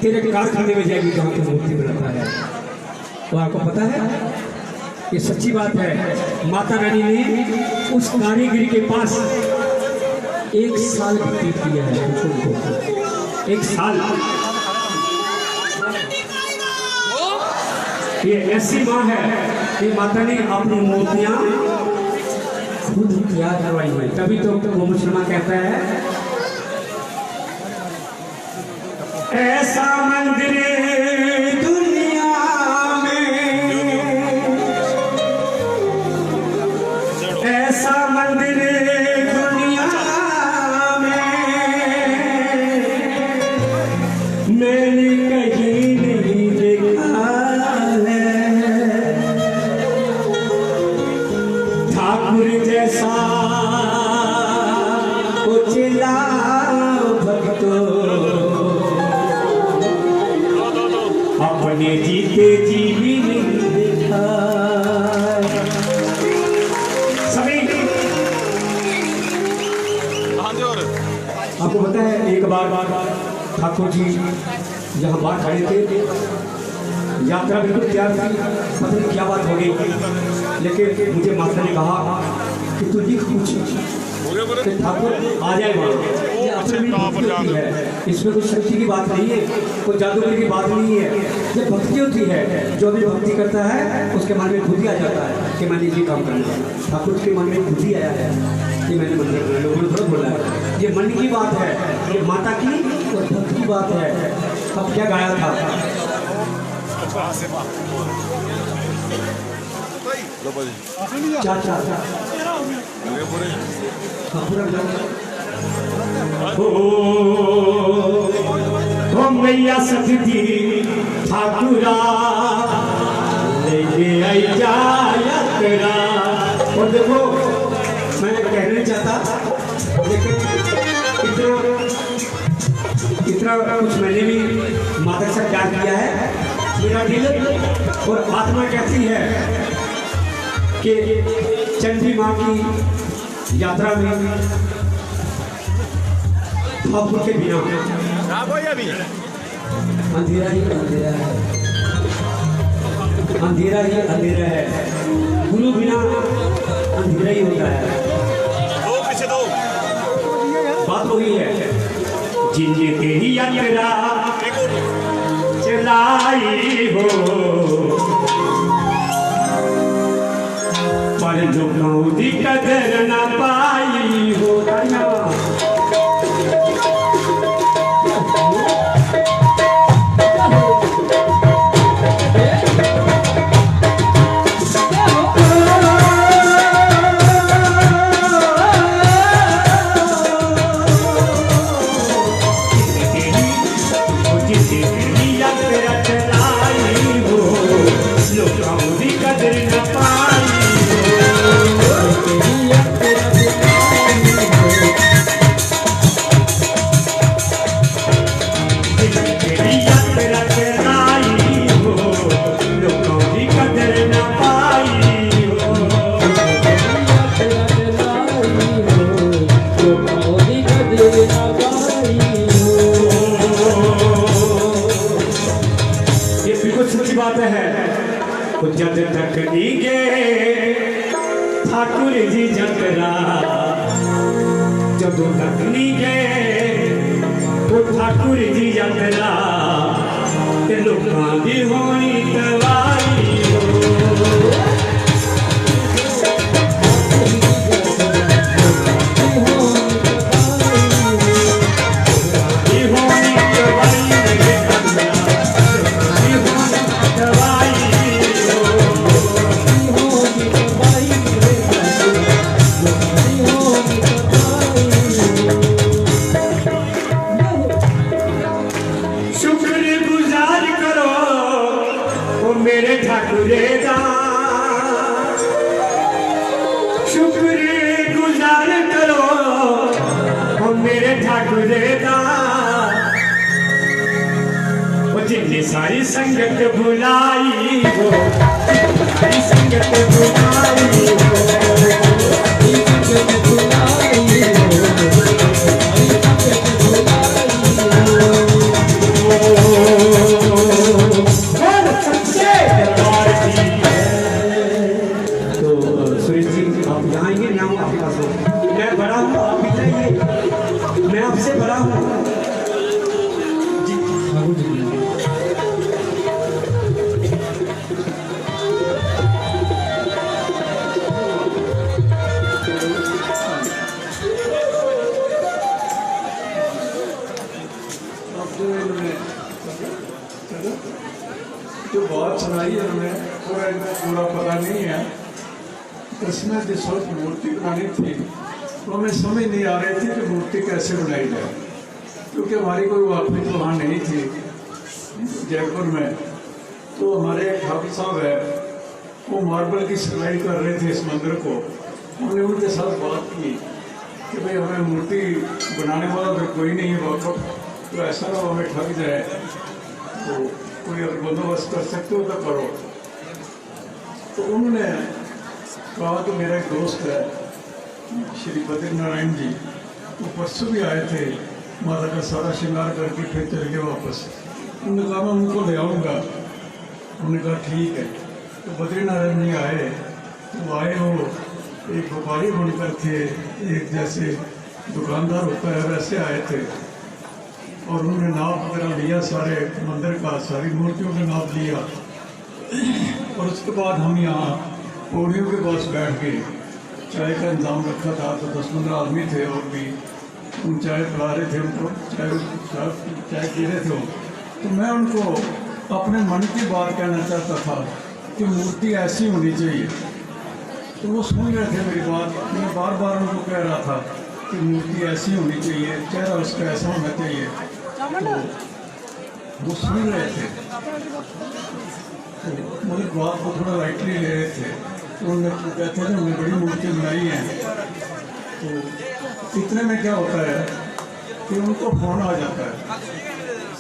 तेरे कारखाने में जाएगी जहाँ की मूर्ति बनाता है। तो आपको पता है ये सच्ची बात है। माता रानी ने उस कारीगिरी के पास 1 साल व्यतीत किया है। उनको 1 साल। ये ऐसी माँ है कि माता ने अपनी मूर्तियां खुद तैयार करवाई है। तभी तो वो मुसलमान कहता है ऐसा मंदिर दुनिया में, ऐसा मंदिर दुनिया में मैंने कहीं नहीं देखा है। ठाकुर जैसा उचला भक्तो अपने जीते जी भी नहीं देखा। सभी आपको पता है एक बार ठाकुर जी यहाँ बाहर खड़े थे, यात्रा बिल्कुल तैयार थी, पता नहीं क्या बात हो गई, लेकिन मुझे माता ने कहा कि तू लिख कुछ कि ठाकुर आ जाए वहाँ। ये अपने भी भक्ति होती है, इसमें कोई शक्ति की बात नहीं है, कोई जादूगरी की बात नहीं है। ये भक्ति होती है, जो भी भक्ति करता है उसके मन में खुद ही आ जाता है कि मैंने ये काम करना है। ठाकुर के मन में खुद ही आया है कि मैंने मंदिर बनाया, लोगों ने थोड़ा बोला है। ये मन की बात है, ये माता की और भक्त की बात है। अब क्या गाया था? चाचा ओ मैया सती ठाकुरा लेके आई जाया। और देखो मैं कहना चाहता, लेकिन इतना कुछ मैंने भी माता से प्यार किया है। मेरा दिल और आत्मा कहती है कि चंडी माँ की यात्रा में ठाकुर के बिना अंधेरा ही अंधेरा है, अंधेरा ही अंधेरा है। गुरु बिना अंधेरा ही होता है। बात वही है, जिनने तेरी यात्रा चलाई हो पर लोगों की कदर न पाई हो। जब तक नहीं गे ठाकुर जी जतरा, जब तक नहीं गे वो ठाकुर जी जतरा ते लोकां दी होनी तवाई हो। मेरे ठाकुरे दा शुक्र गुजार करो, ओ मेरे ठाकुरे दा। जिन्हें सारी संगत बुलाई हो, सारी संगत बुलाई हो,
जो बात सुनाई है उन्होंने पूरा इतना पूरा पता नहीं है। इसमें जिस वक्त मूर्ति बनानी थी तो हमें समझ नहीं आ रही थी कि मूर्ति कैसे बनाई जाए, क्योंकि हमारी कोई वाकफियत वहाँ नहीं थी जयपुर में। तो हमारे एक हाफिज साहब है, वो मार्बल की सिलाई कर रहे थे इस मंदिर को। हमने उनके साथ बात की कि भाई हमें मूर्ति बनाने वाला तो कोई नहीं है वाकफ, तो ऐसा ना हमें ठग जाए, तो कोई अगर बंदोबस्त कर सकते हो तो करो। तो उन्होंने कहा कि मेरा एक दोस्त है श्री बद्री नारायण जी, वो परसों भी आए थे, माता का सारा श्रृंगार करके फिर चले गए वापस। उन्होंने कहा मैं उनको ले आऊँगा। उन्होंने कहा ठीक है। तो बद्री नारायण जी आए, तो आए वो एक व्यापारी बनकर थे, एक जैसे दुकानदार होता है वैसे आए थे, और उन्होंने नाप वगैरह लिया सारे मंदिर का, सारी मूर्तियों का नाप लिया। और उसके बाद हम यहाँ पौड़ियों के पास बैठ के चाय का इंतजाम रखा था, तो 10-15 आदमी थे और भी हम चाय पिला रहे थे उनको, चाय पी रहे थे। तो मैं उनको अपने मन की बात कहना चाहता था कि मूर्ति ऐसी होनी चाहिए। तो वो सुन रहे थे मेरी बात। मैं बार बार उनको कह रहा था कि मूर्ति ऐसी होनी चाहिए, चेहरा उसका ऐसा होना चाहिए। तो वो सुन रहे थे, तो मेरी बात को थोड़ा लाइटली ले रहे थे। तो उन्होंने कहते थे हमने बड़ी मूर्ति बनाई है। तो इतने में क्या होता है कि उनको फ़ोन आ जाता है।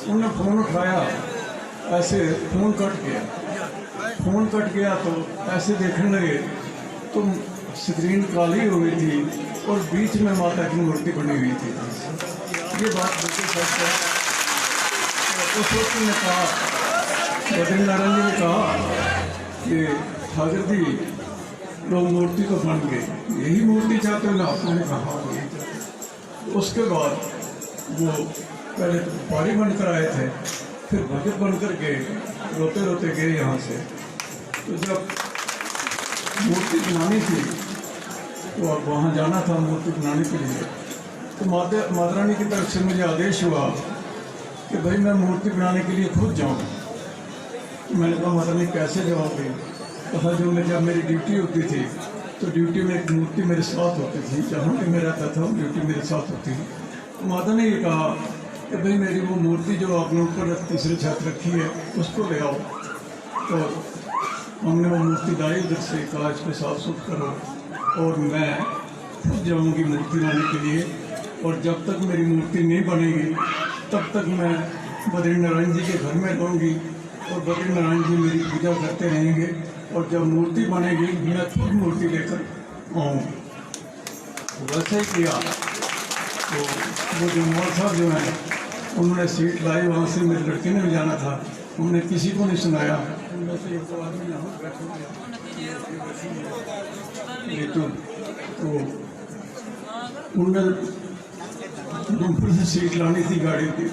उन्होंने फ़ोन उठाया, ऐसे फ़ोन कट गया तो ऐसे देखने लगे तो स्क्रीन काली हो गई थी और बीच में माता की मूर्ति बनी हुई थी। ये बात बिल्कुल सच है। उस वक्त ने कहा, बद्री नारायण जी ने कहा कि ठाकुर जी लोग मूर्ति को बन गए, यही मूर्ति चाहते हो आप? मैंने कहा यही चाहते। उसके बाद वो पहले तो व्यापारी बनकर आए थे, फिर भगत बनकर गए, रोते रोते गए यहाँ से। तो जब मूर्ति बनानी थी तो अब वहाँ जाना था मूर्ति बनाने के लिए। तो माता रानी की तरफ से मुझे आदेश हुआ कि भाई मैं मूर्ति बनाने के लिए खुद जाऊँ। तो मैंने कहा माता रानी कैसे जाओगे? कहा जो मैं जब मेरी ड्यूटी होती थी तो ड्यूटी में एक मूर्ति मेरे साथ होती थी, जहाँ भी मैं रहता था ड्यूटी मेरे साथ होती थी। तो माता ने ये कहा कि भाई मेरी वो मूर्ति जो आपने ऊपर तीसरे छत रखी है उसको ले आओ। तो हमने वो मूर्ति लाई उधर से, कहा इसको साफ सुथ करो और मैं खुद जाऊँगी मूर्ति लाने के लिए। और जब तक मेरी मूर्ति नहीं बनेगी तब तक मैं बद्री नारायण जी के घर में रहूँगी और बद्री नारायण जी मेरी पूजा करते रहेंगे। और जब मूर्ति बनेगी मैं खुद मूर्ति लेकर आऊँगी। वैसे ही किया। तो वो जो मौल साहब जो हैं उन्होंने सीट लाई, वहाँ से मेरे लड़के ने भी जाना था, उन्होंने किसी को नहीं सुनाया। उनमें से एक दो आदमी यहाँ बैठे हुए तो उनने ऊपर से सीट लानी थी गाड़ी की,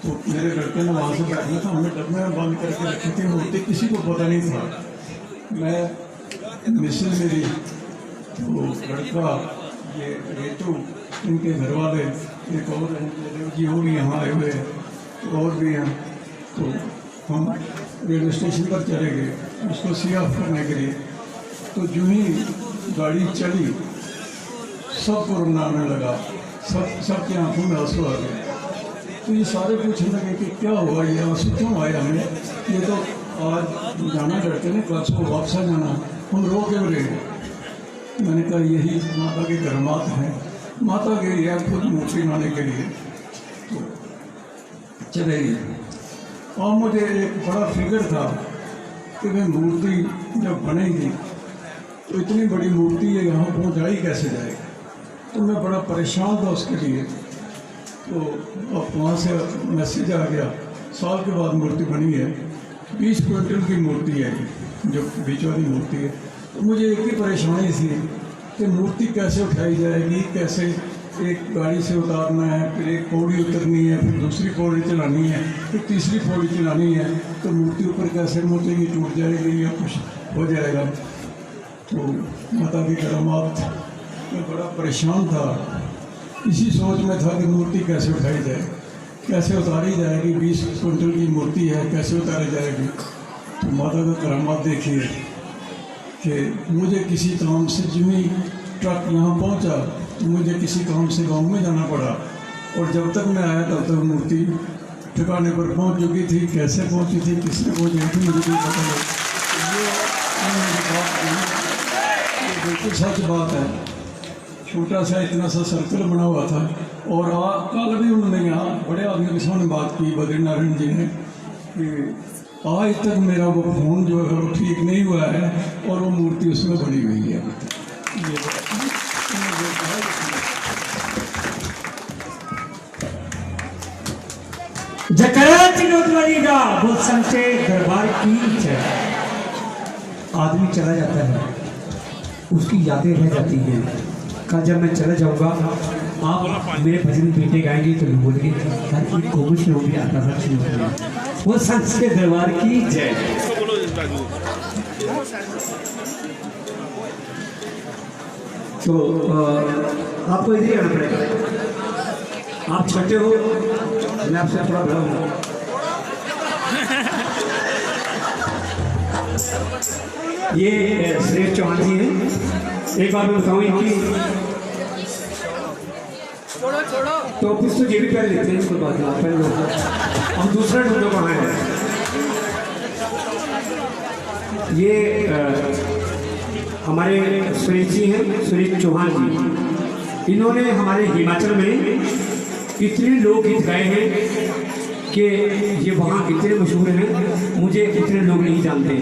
तो मेरे लड़के ने वहाँ से बैठना था, हमने डब्बे में बंद करके रखी थी मूर्ति, किसी को पता नहीं था। मैं मिसेज मेरी, वो लड़का, ये रेटू, इनके घर वाले, एक और जी वो भी यहाँ आए हुए हैं और भी हैं। तो हम रेलवे स्टेशन पर चले गए उसको सी ऑफ करने के लिए। तो जो ही गाड़ी चली सबको रोना आने लगा, सबके आंखों में आंसू आ गए। तो ये सारे पूछने लगे कि क्या हुआ, ये आंसू क्यों आए हमें? ये तो आज जाना लड़के ने, कल को वापस आ जाना, हम रो क्यों रहे? मैंने कहा यही माता के करमात हैं, माता गई है खुद मूर्ति बनाने के लिए। तो चले गए। और मुझे एक बड़ा फिक्र था कि भाई मूर्ति जब बनेगी तो इतनी बड़ी मूर्ति है, यहाँ पहुँचाई कैसे जाएगी? तो मैं बड़ा परेशान था उसके लिए। तो अब वहाँ से मैसेज आ गया, साल के बाद मूर्ति बनी है, 20 क्विंटल की मूर्ति है जो बीच वाली मूर्ति है। तो मुझे एक ही परेशानी थी कि मूर्ति कैसे उठाई जाएगी, कैसे एक गाड़ी से उतारना है, फिर एक पौड़ी उतरनी है, फिर दूसरी पौड़ी चलानी है, फिर तीसरी पौड़ी चलानी है, तो मूर्ति ऊपर कैसे पहुँचेगी, टूट जाएगी या कुछ हो जाएगा। तो माता की करामात में बड़ा परेशान था। इसी सोच में था कि मूर्ति कैसे उठाई जाए, कैसे उतारी जाएगी, 20 क्विंटल की मूर्ति है, कैसे उतारी जाएगी। तो माता का करामात देखिए कि मुझे किसी काम से जो ही ट्रक यहाँ पहुँचा तो मुझे किसी काम से गांव में जाना पड़ा, और जब तक मैं आया तब तक मूर्ति ठिकाने पर पहुँच चुकी थी। कैसे पहुँची थी, किसने पहुँची थी, मुझे कोई पता नहीं। ये बिल्कुल सच बात है। छोटा सा इतना सा सर्कल बना हुआ था, और कल भी उन्होंने यहाँ बड़े आदमी के सामने बात की, बद्रीनारायण जी ने, कि आज तक मेरा वो फोन जो है वो ठीक नहीं हुआ है, और वो मूर्ति उसमें बनी हुई है।
जकरा चिनोदवारी का वो संचे दरबार की जय। आदमी चला जाता है, उसकी यादें रह जाती हैं। कल जब मैं चला जाऊंगा, आप मेरे भजन बेटे गाएंगे तो लोग बोलेंगे यार ये कोमल श्लोक भी आता था चिनोदवारी। वो संत के दरबार की जय। तो आपको इधर ही आना पड़ेगा। आप छोटे हो, मैं आपसे थोड़ा बड़ा हूँ। ये सुरेश चौहान जी हैं। एक बार मैं बताऊँ इनकी तो कुछ तो ये भी पहले लेते हैं, कोई बात नहीं, पहले लो। अब दूसरा ढूंढो कहाँ है। ये हमारे सुरेश जी हैं, सुरेश चौहान जी। इन्होंने हमारे हिमाचल में इतने लोकगीत गाए हैं कि ये वहाँ इतने मशहूर हैं, मुझे इतने लोग नहीं जानते,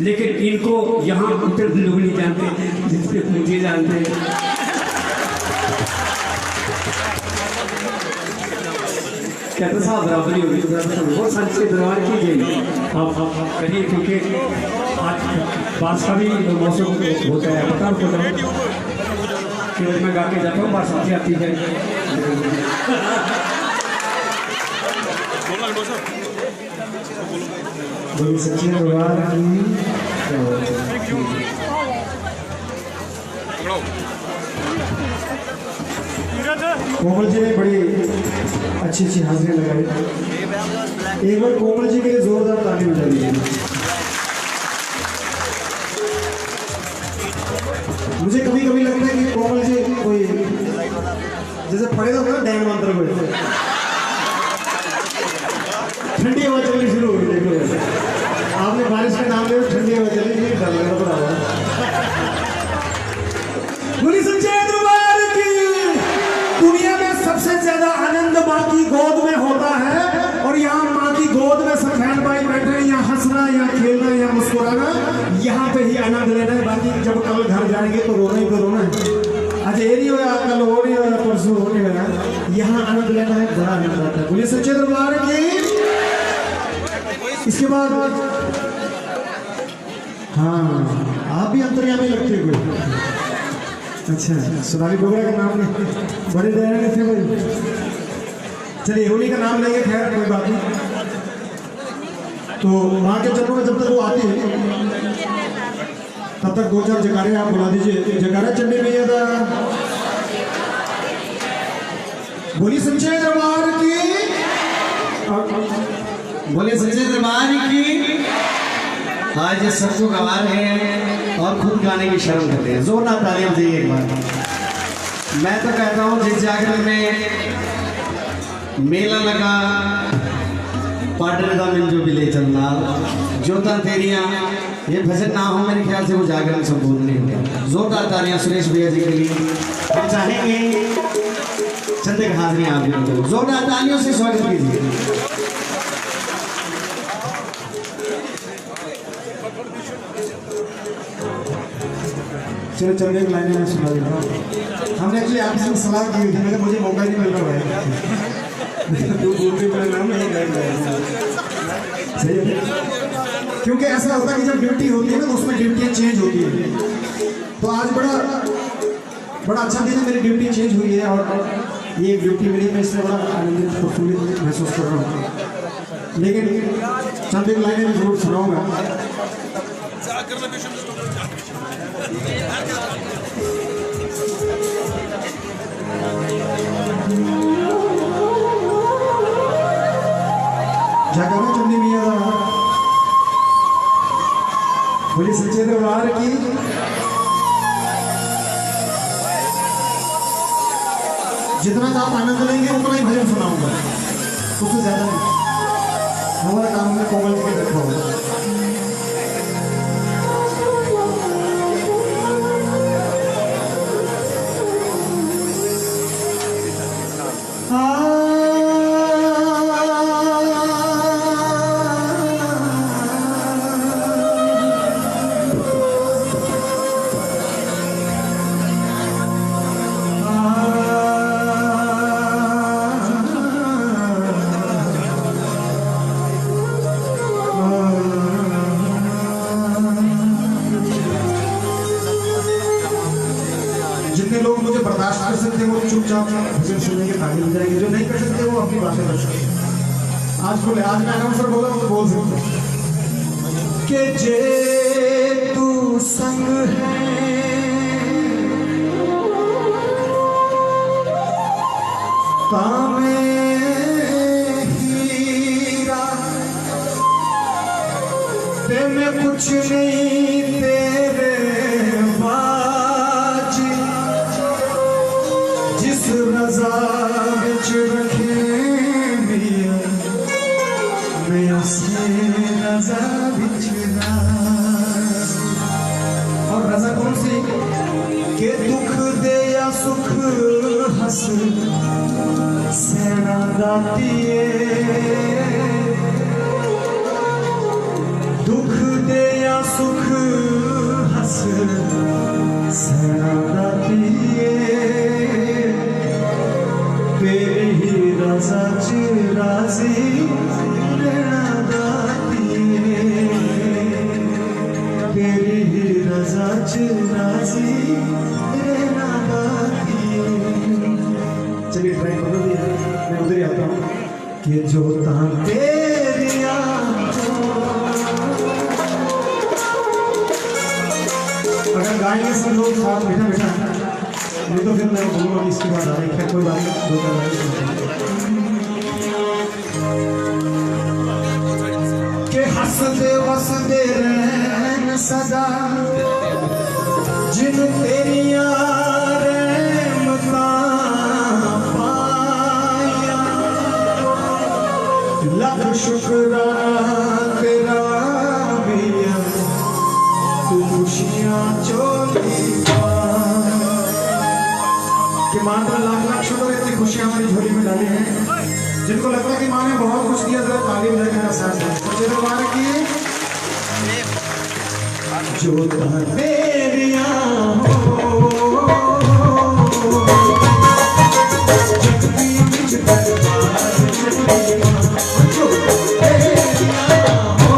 लेकिन इनको यहाँ उतने लोग नहीं जानते जितने मुझे जानते हैं। कहते साहब बराबरी होगी, वो संत के दरबार की जय। आप करिए, क्योंकि आज बारिश का भी मौसम होता है, पता होता है कि मैं गा के जाता हूँ, बारिश आती है। बोलिए सच्चे दरबार
कोमल जी ने बड़ी अच्छी अच्छी हाजिरी लगाई। एक बार कोमल जी के लिए जोरदार ताली बजा दीजिए। मुझे कभी कभी लगता है कि कोमल जी कोई जैसे पड़े तो डैम मंत्र को ठंडी हवा चलनी शुरू हो गई। देखो आपने बारिश का नाम लिया, ठंडी हवा चली, डर लग रहा था। दुनिया में सबसे ज्यादा आनंद माँ की गोद में होता है, और यहाँ माँ की गोद में सब बहन भाई बैठे हैं, यहाँ हंसना, यहाँ खेलना, यहाँ मुस्कुराना, यहाँ पे ही आनंद लेना है। बाकी जब कल घर जाएंगे तो रोना ही तो रोना है। आज ये नहीं होगा, कल हो नहीं होगा, परसों हो नहीं होगा, यहाँ आनंद लेना है, बड़ा आनंद आता है। बोलिए सच्चे दरबार की। इसके बाद हाँ, आप भी अंतर्यामी लगते हुए। अच्छा, सोनाली बोगरा का नाम नहीं, बड़े दयाल थे भाई। चलिए होली का नाम लेंगे, खैर कोई बात नहीं। तो माँ के चरणों में जब तक वो आती है तब तक दो चार जयकारे आप बुला दीजिए। जयकारा चंडी मैया का। बोली सच्चे दरबार की,
बोले सच्चे दरबार की। आज ये सबको गवा रहे हैं और खुद गाने की शर्म करते हैं। जोरदार तालियां दीजिए एक बार। मैं तो कहता हूँ जिस जागरण में मेला लगा, पाटन का मिल जो बिले चलना, जोता तेरियां, ये भजन ना हो मेरे ख्याल से वो जागरण संपूर्ण नहीं होगा। जोरदार तालियां सुरेश भैया जी के लिए। हम चाहेंगे चंदे की हाजिरी आप भी जोरदार तालियों से स्वागत कीजिए।
चलो चल एक लाइन में सुना देता हूँ। हमने एक्चुअली आपसे सलाह की हुई थी, मगर मुझे मौका नहीं मिल रहा है। तो बोलते मेरा नाम नहीं गाया, सही है। क्योंकि ऐसा होता है कि जब ड्यूटी होती है ना तो उसमें ड्यूटियाँ चेंज होती है। तो आज बड़ा अच्छा दिन है, मेरी ड्यूटी चेंज हुई है और ये ड्यूटी मिली, मैं इससे बड़ा आनंदित प्रफुल्लित महसूस कर रहा हूँ। लेकिन चंद एक लाइनें भी जरूर सुनाऊंगा। जयकारा चंडी मैया का। बोलिए सच्चे दरबार की। जितना आप आनंद लेंगे उतना ही भजन सुनाऊंगा, उससे ज्यादा नहीं। हमारा काम में कोमल के रखा होगा। जितने लोग मुझे बर्दाश्त कर सकते हैं वो चुपचाप भजन सुनने के ताली बजाएंगे, जो नहीं कर सकते वो अपनी भाषा कर सकते। आज बोले, आज मैं अनाउंसर बोला तो बोल सकते कि जे तू संग है तामे हीरा ते मैं कुछ नहीं तेरे बाजी, जिस रजा बिच रखे मिया मैं उसे रजा बिच राज़ी। और रजा कौन सी? के दुख दे या सुख हंस सेना दातिए, दुख दे या सुख हंस सेना दातिए, तेरी ही रज़ा च राज़ी रहना दातिए, तेरी ही रज़ा च राज़ी रहना दातिए। चलिए ट्राई करो दिया, मैं उधर ही आता हूँ कि जो तेरिया अगर गाएंगे सब लोग साथ बैठा बैठा, नहीं तो फिर मैं बोलूँगा कि इसके बाद आ रही है। कोई बात नहीं, दो चार लाइन के हंसदे वसदे रहन सदा जिन तेरिया रहमतां पाया, लख शुक्राना तेरा मिया तू खुशियां चोली कि मां का लाख लाख शुक्र है, इतनी खुशियां हमारी झोली में डाली हैं। जिनको लगता है कि मां ने बहुत कुछ दिया, जरा ताली बजा के मेरा साथ दें। सच्चे दरबार की। जो तेरिया हो जगती बिच दरबार जो तेरिया हो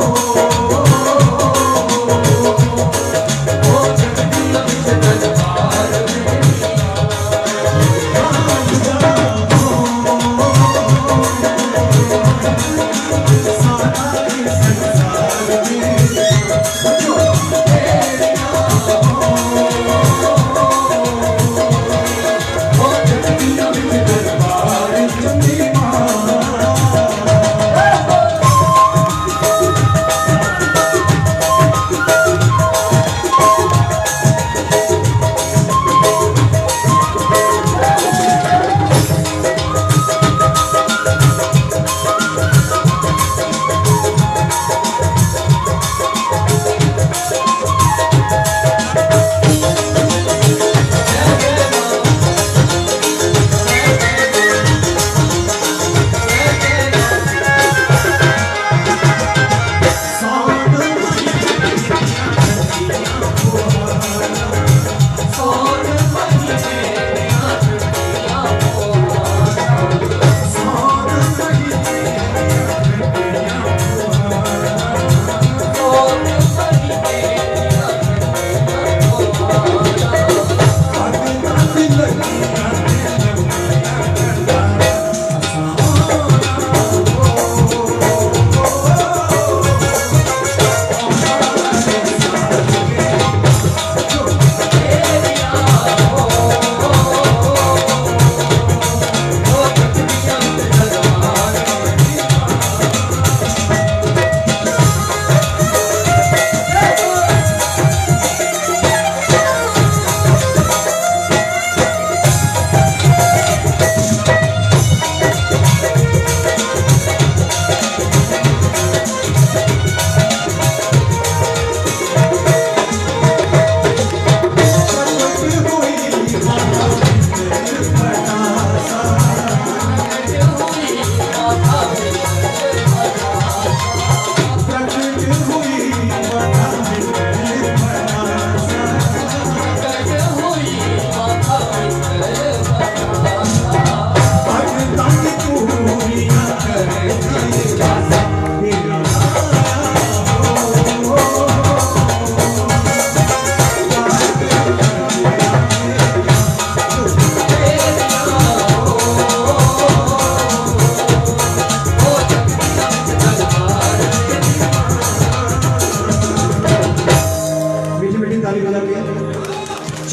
जगती बिच दरबार सारा संसार में जो तेरिया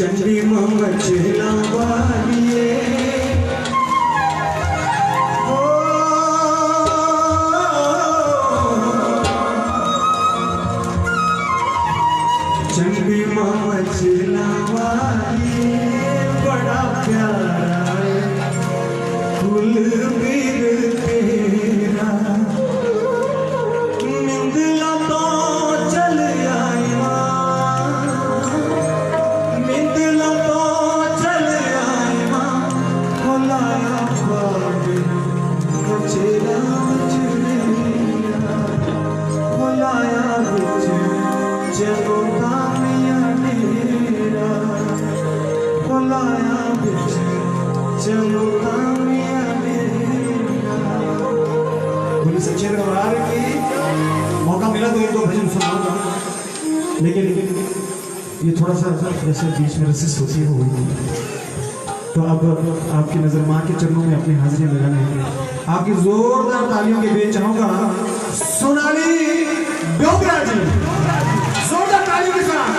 चंडी मचला वालिए चंडी मचला वालिए बड़ा प्यारा फूल बीर तेरा मिंदला तो चल आई मिंदला तो चल आई खोलाया बाग मचेला मचलेला खोलाया बिच चलो तामिया मेरा खोलाया बिच चलो तामिया मेरा।
बोले सच्चे दरबार की मौका मिला तो एक दो भजन सुनाऊंगा, लेकिन ये थोड़ा सा जैसे बीच में रसिस होती है वो हुई। तो अब आपकी नजर माँ के चरणों में अपनी हाजिरी लगाने आपकी जोरदार तालियों के बीच चाहूंगा सोनाली डोगरा जी, जोरदार तालियों के साथ।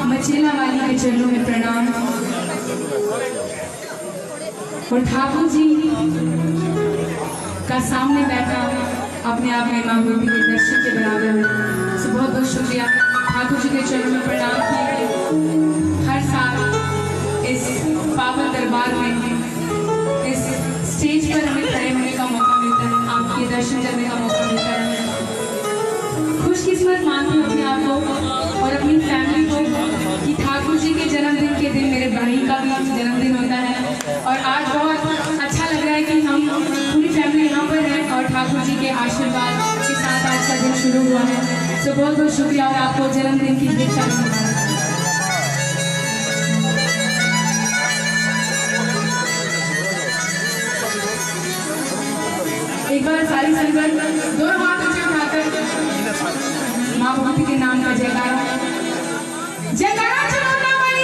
मचेला वाली के चरणों में प्रणाम। और ठाकुर जी का सामने बैठा अपने आप में माँ गोपी के दर्शन के बराबर है। तो बहुत बहुत शुक्रिया, ठाकुर जी के चरणों में प्रणाम किए गए। हर साल इस पावन दरबार में इस स्टेज पर हमें खड़े होने का मौका मिलता है, आपके दर्शन करने का मौका मिलता है। खुशकिस्मत मानती हूँ अपने आप को और अपनी फैमिली को कि ठाकुर जी के जन्मदिन के दिन मेरे भाई का भी जन्मदिन होता है। और आज बहुत अच्छा लग रहा है कि हम पूरी फैमिली यहाँ पर हैं और ठाकुर जी के आशीर्वाद के साथ आज का दिन शुरू हुआ है। तो बहुत बहुत शुक्रिया और आपको जन्मदिन की शुभेच्छा। एक बार सारी संगत दोनों हाथ ऊंचे उठाकर माँ भगवती के नाम का जयकारा जयकारा चलो ना वाली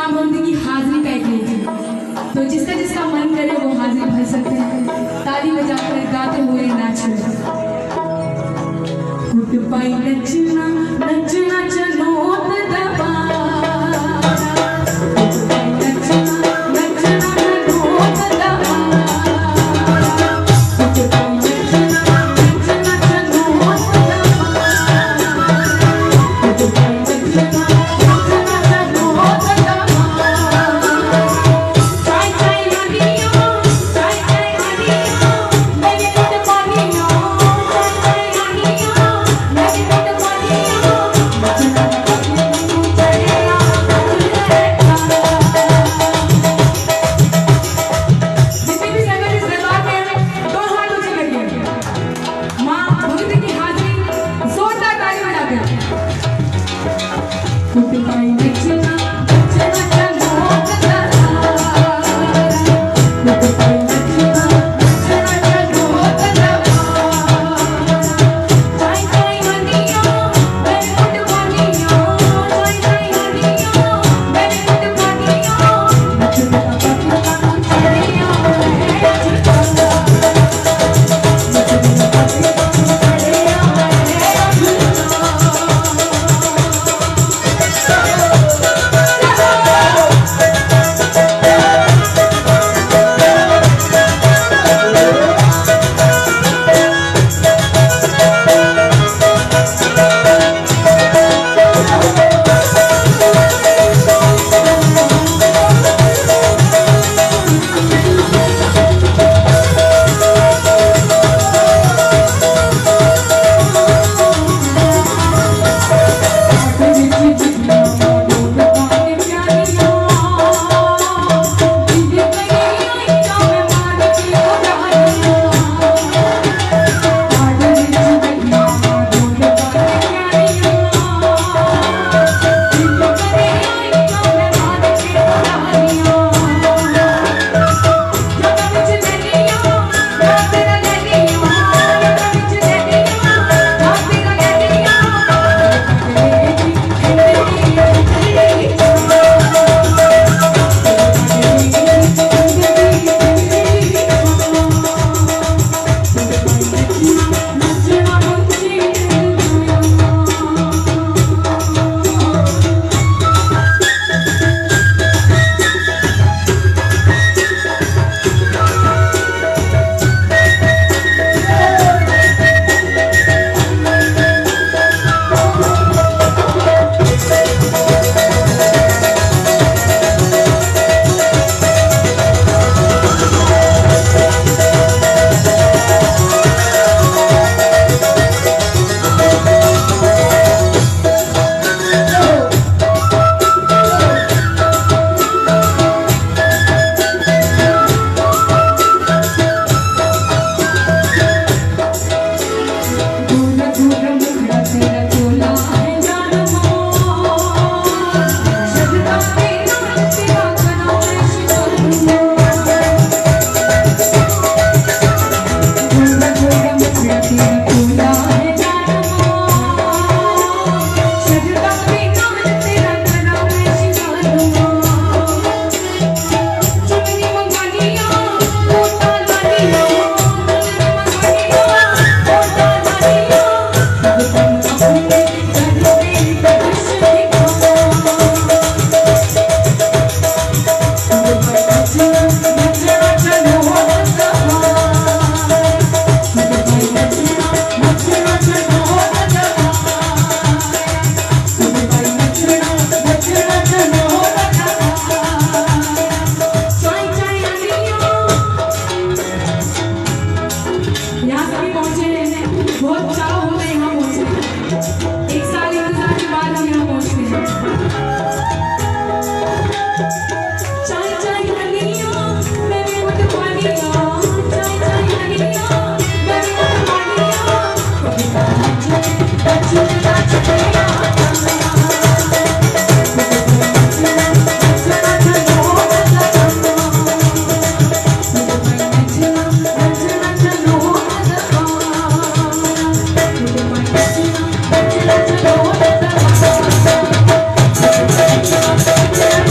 माँ भगवती की हाजिरी का एक गीत है, तो जिसका जिसका मन करे वो हाजिरी भर सकते हैं, ताली बजाकर गाते हुए नाच रहे। गुडबाई नचना नचना चलो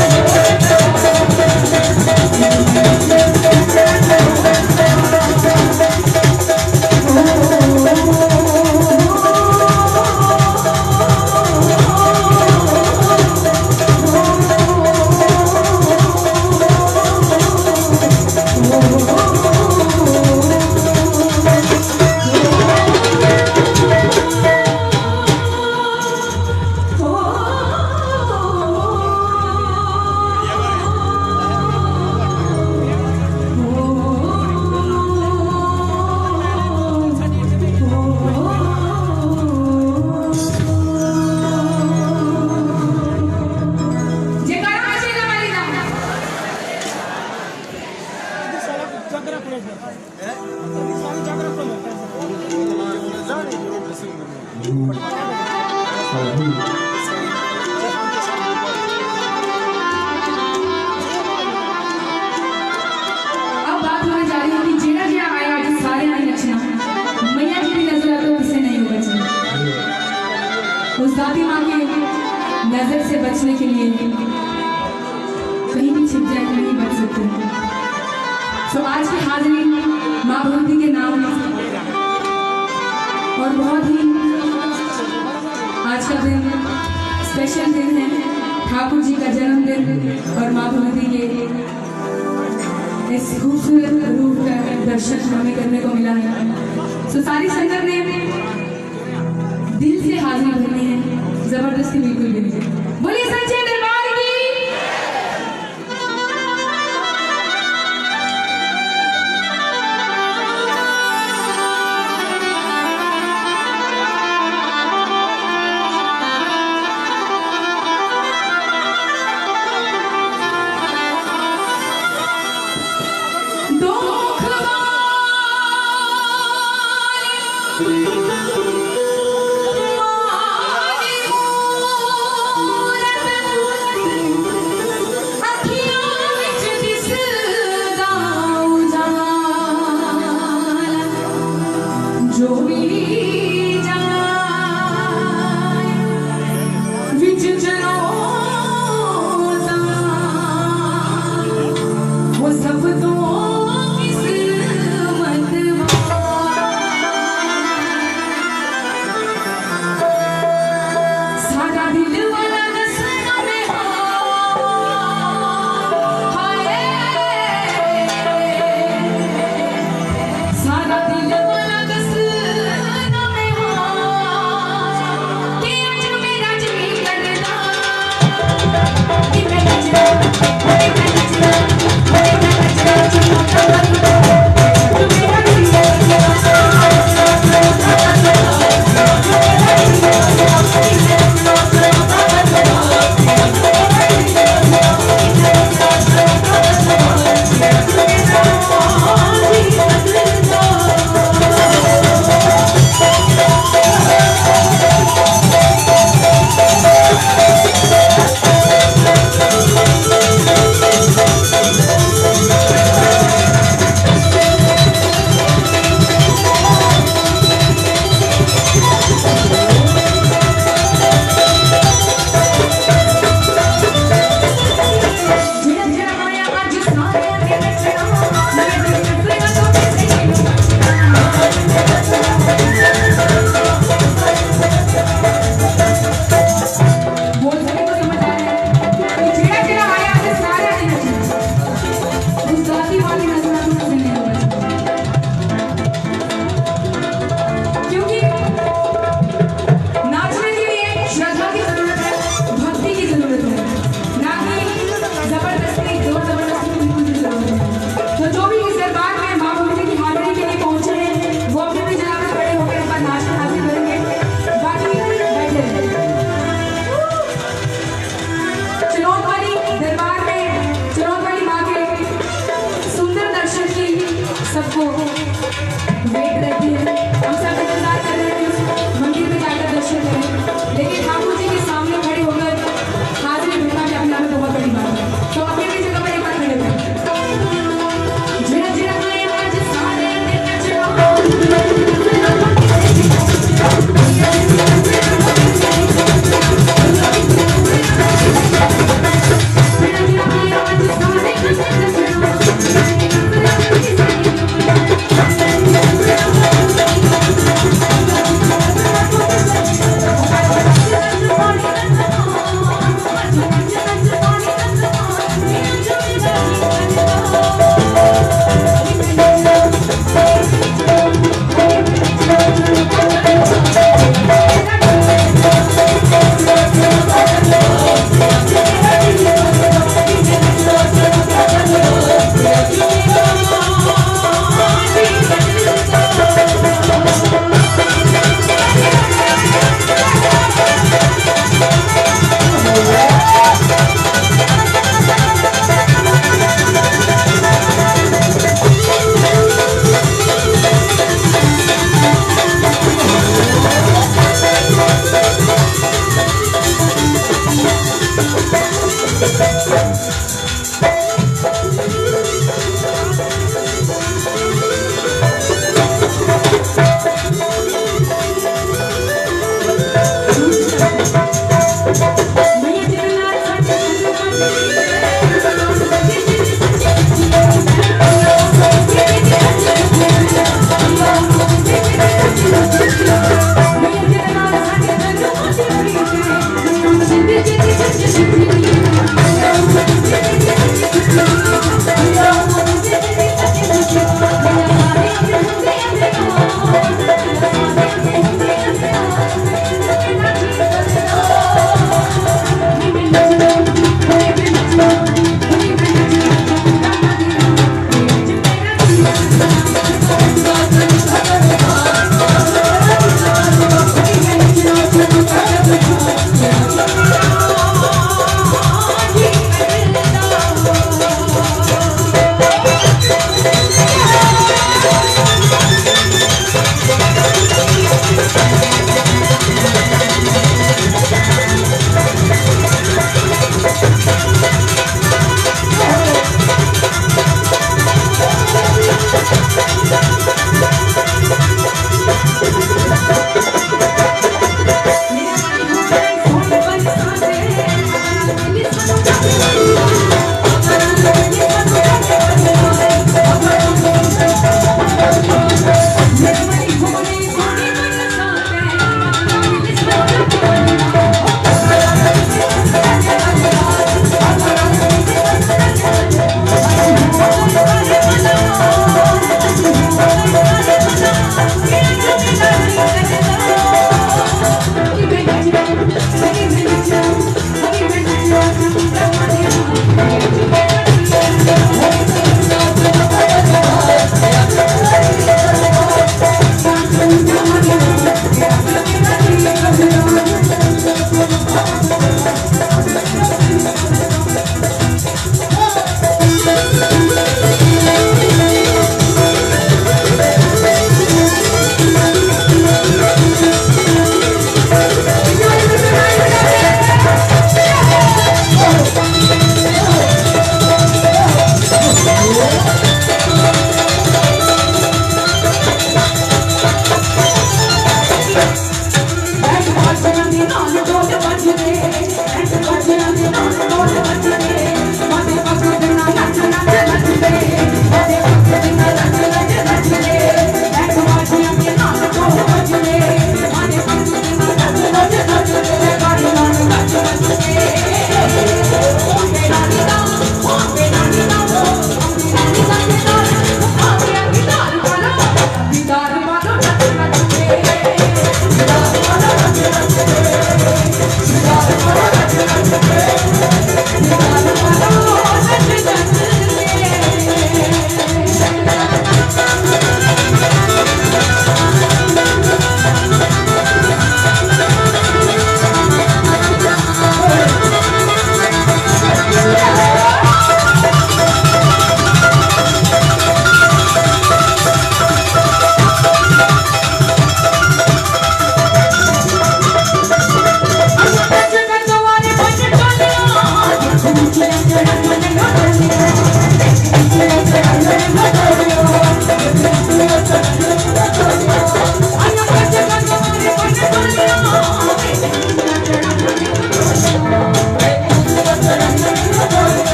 Let's go.
अब बात होने जा रही है कि जेड़ा जेड़ा आया आज सारे नहीं नचना मैया जी की नजर तो किसे नहीं हो बचना उस दादी माँ की नजर से बचने के लिए कहीं भी छिप जाए नहीं बच सकते। तो आज की हाजिरी माँ भगवती के नाम और बहुत ही आज का दिन स्पेशल दिन है, ठाकुर जी का जन्मदिन और माँ भगवती के इस खूबसूरत रूप का दर्शन हमें करने को मिला है। तो सारी संगत ने दिल से हाजिरी भरनी है, जबरदस्ती बिल्कुल भी नहीं। बोलिए सच्चे दरबार की। जो भी जाए विच जनोता वो सब तो किस्मत सारा दिल वाला दसना में हाय सारा दिल वाला दसना में कि आज मेरा जी करदा कि मैं नचना सबको वेट रहती है, हम सब इंतजार कर रहे हैं मंदिर में जाकर दर्शन करें, लेकिन ठाकुर जी के सामने खड़े होकर हाजिरी भरना भी अपने आप में बहुत बड़ी बात है। तो अपनी अपनी जगह पर एक बार खड़े हुए जिना जिना आए आज सारे दिन नचना Thank you.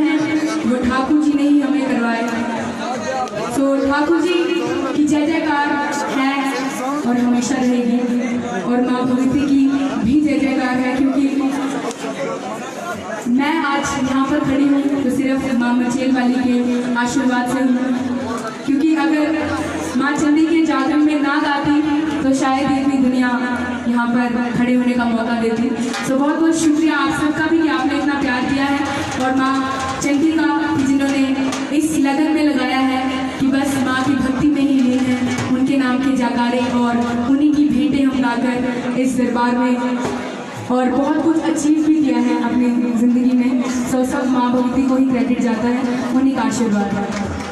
हैं वो ठाकुर जी ने ही हमें करवाए। तो ठाकुर जी की जय जयकार है और हमेशा रहेगी, और माँ भगवती की भी जय जयकार है, क्योंकि मैं आज यहाँ पर खड़ी हूँ तो सिर्फ माँ मचेल वाली के आशीर्वाद से हूँ, क्योंकि अगर माँ चंडी के जागरण में ना गाती तो शायद ये भी दुनिया यहाँ पर खड़े होने का मौका देती। तो बहुत बहुत शुक्रिया आप सबका भी कि आपने इतना प्यार दिया है, और माँ चंडी का जिन्होंने इस लगन में लगाया है कि बस माँ की भक्ति में ही लीन है, उनके नाम के जाकारे और उन्हीं की भेंटें हम गाकर इस दरबार में और बहुत कुछ अचीव भी किया है अपनी ज़िंदगी में। तो सब माँ भगवती को ही क्रेडिट जाता है, उन्हीं का आशीर्वाद है।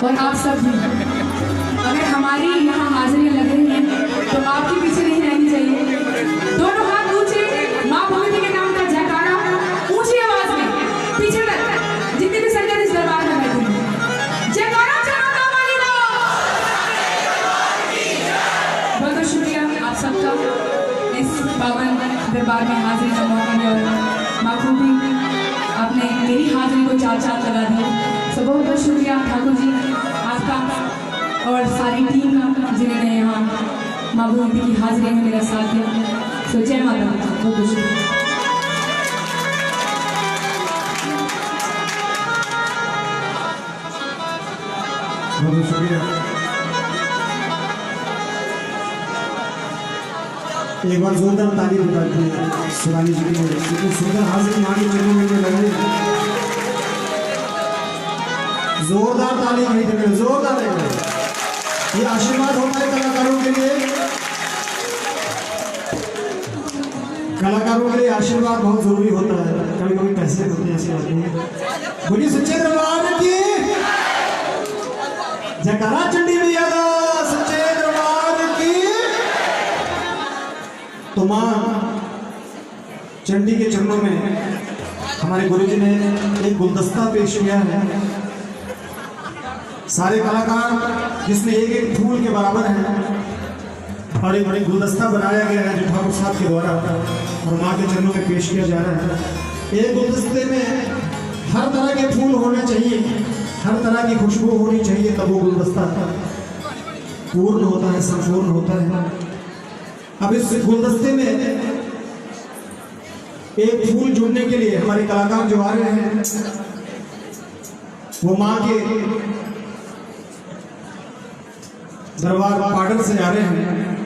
और आप सब भी, अगर हमारी यहाँ हाजिरियाँ लग रही हैं तो आपके पीछे नहीं रहनी चाहिए। दोनों हाथ ऊंचे, माँ भगवती के नाम का जयकारा ऊंची आवाज में पीछे तक जितने भी संगत इस दरबार में बैठे हैं, जयकारा चढ़ाना वाली ना। बहुत बहुत शुक्रिया आप सबका इस पावन दरबार में हाजिरी का मौका दिया। माखूबी आपने मेरी हाजिरी को चार चांद लगा दिया। सो बहुत बहुत शुक्रिया ठाकुर जी आपका और सारी टीम का जिन्होंने यहाँ माँ भगवती की हाजिरी में मेरा साथ दिया। सो जय माता दी, बहुत बहुत शुक्रिया।
बहुत शुक्रिया। एक बार जोरदार ताली बजाती है शिवानी जी की, इतनी सुंदर हाजिरी माँ की चरणों में लगाई। जोरदार ताली नहीं देंगे, जोरदार देंगे। ये आशीर्वाद होता है कलाकारों के लिए। कलाकारों के लिए आशीर्वाद बहुत जरूरी होता है। कभी कभी पैसे होते हैं, ऐसी बात नहीं है। बोलिए सच्चे दरबार की जयकारा, चंडी मैया दा सच्चे दरबार की। तो मां चंडी के चरणों में हमारे गुरुजी ने एक गुलदस्ता पेश किया है। सारे कलाकार जिसमें एक एक फूल के बराबर हैं और एक बड़े गुलदस्ता बनाया गया है जो ठाकुर साहब के द्वारा और मां के चरणों में पेश किया जा रहा है। एक गुलदस्ते में हर तरह के फूल होने चाहिए, हर तरह की खुशबू होनी चाहिए, तब वो गुलदस्ता पूर्ण होता है, संपूर्ण होता है। अब इस गुलदस्ते में एक फूल जुड़ने के लिए हमारे कलाकार जो आ रहे हैं वो मां के दरबार पाडर से आ रहे हैं।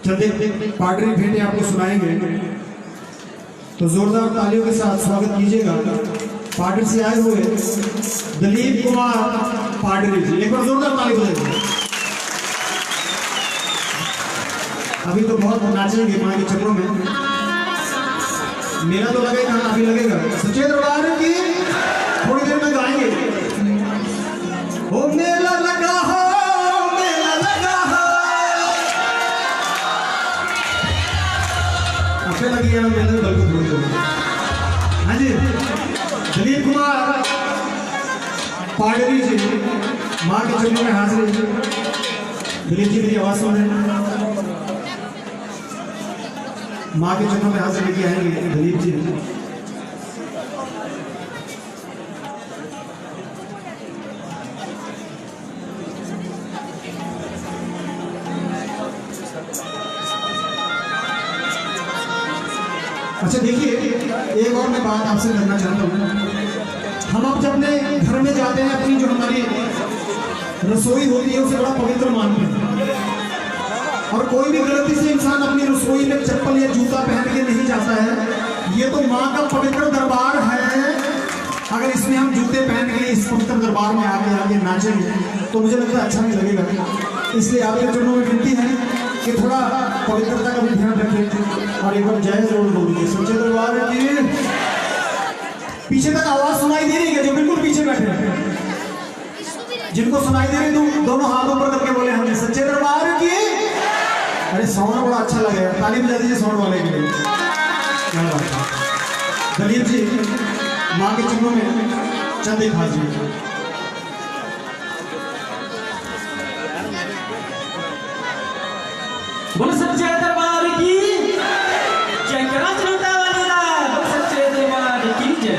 चंदे पाडरी भेंटे आपको सुनाएंगे, तो जोरदार तालियों के साथ स्वागत कीजिएगा पाडर से आए हुए दलीप कुमार पाडरी जी। एक बार जोरदार ताली बजाइए। अभी तो बहुत नाचेंगे मां के चरणों में। मेरा तो लगेगा, अभी लगेगा। सच्चे दरबार की थोड़ी देर में गाएंगे। ओ मेला लगा हो, मेला लगा हो। आपसे लगी है ना मेले में, बल्कि थोड़ी देर। हाँ जी, दलीप कुमार पाडरी जी मां के चरणों में हाजिर है। दलीप जी मेरी आवाज सुन रहे हैं? मां के चरणों में हाजिर लेके आएंगे दलीप जी। अच्छा देखिए, एक और मैं बात आपसे करना चाहता हूँ। हम अब जब अपने घर में जाते हैं, अपनी जो हमारी रसोई होती है उसे बड़ा पवित्र मानते हैं, और कोई भी गलती से इंसान अपनी रसोई में चप्पल या जूता पहन के नहीं जाता है। ये तो माँ का पवित्र दरबार है। अगर इसमें हम जूते पहन के इस पवित्र दरबार में आगे नाचेंगे तो मुझे लगता है अच्छा नहीं लगेगा। इसलिए आपके चरणों में विनती है कि थोड़ा पवित्रता का भी ध्यान रखें और एक बार जय जरूर बोलिए सच्चे दरबार की। पीछे तक आवाज सुनाई दे रही है? जो बिल्कुल पीछे बैठे हैं, जिनको सुनाई दे रही है दोनों हाथों पर करके बोले हमने सच्चे दरबार की। अरे साउंड बड़ा अच्छा लगेगा, ताली बजा दीजिए साउंड वाले के लिए। दलीप जी माँ के चरणों में चंद एक हाजिर।
बोल सच्चे दरबार की जयकारा चढ़ाता वाली रात, बोल सच्चे दरबार की जय।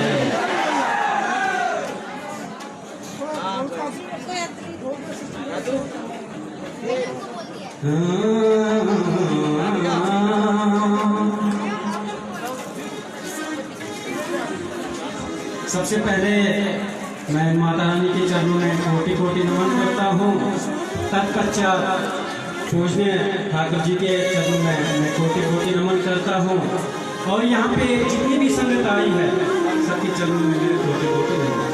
सबसे पहले मैं माता रानी के चरणों में कोटि कोटि नमन करता हूँ। तत्पश्चात पूजनीय ठाकुर जी के चरणों में मैं कोटि कोटि नमन करता हूँ। और यहाँ पे जितनी भी संगत आई है सबके चरणों में मेरे कोटि कोटि नमन।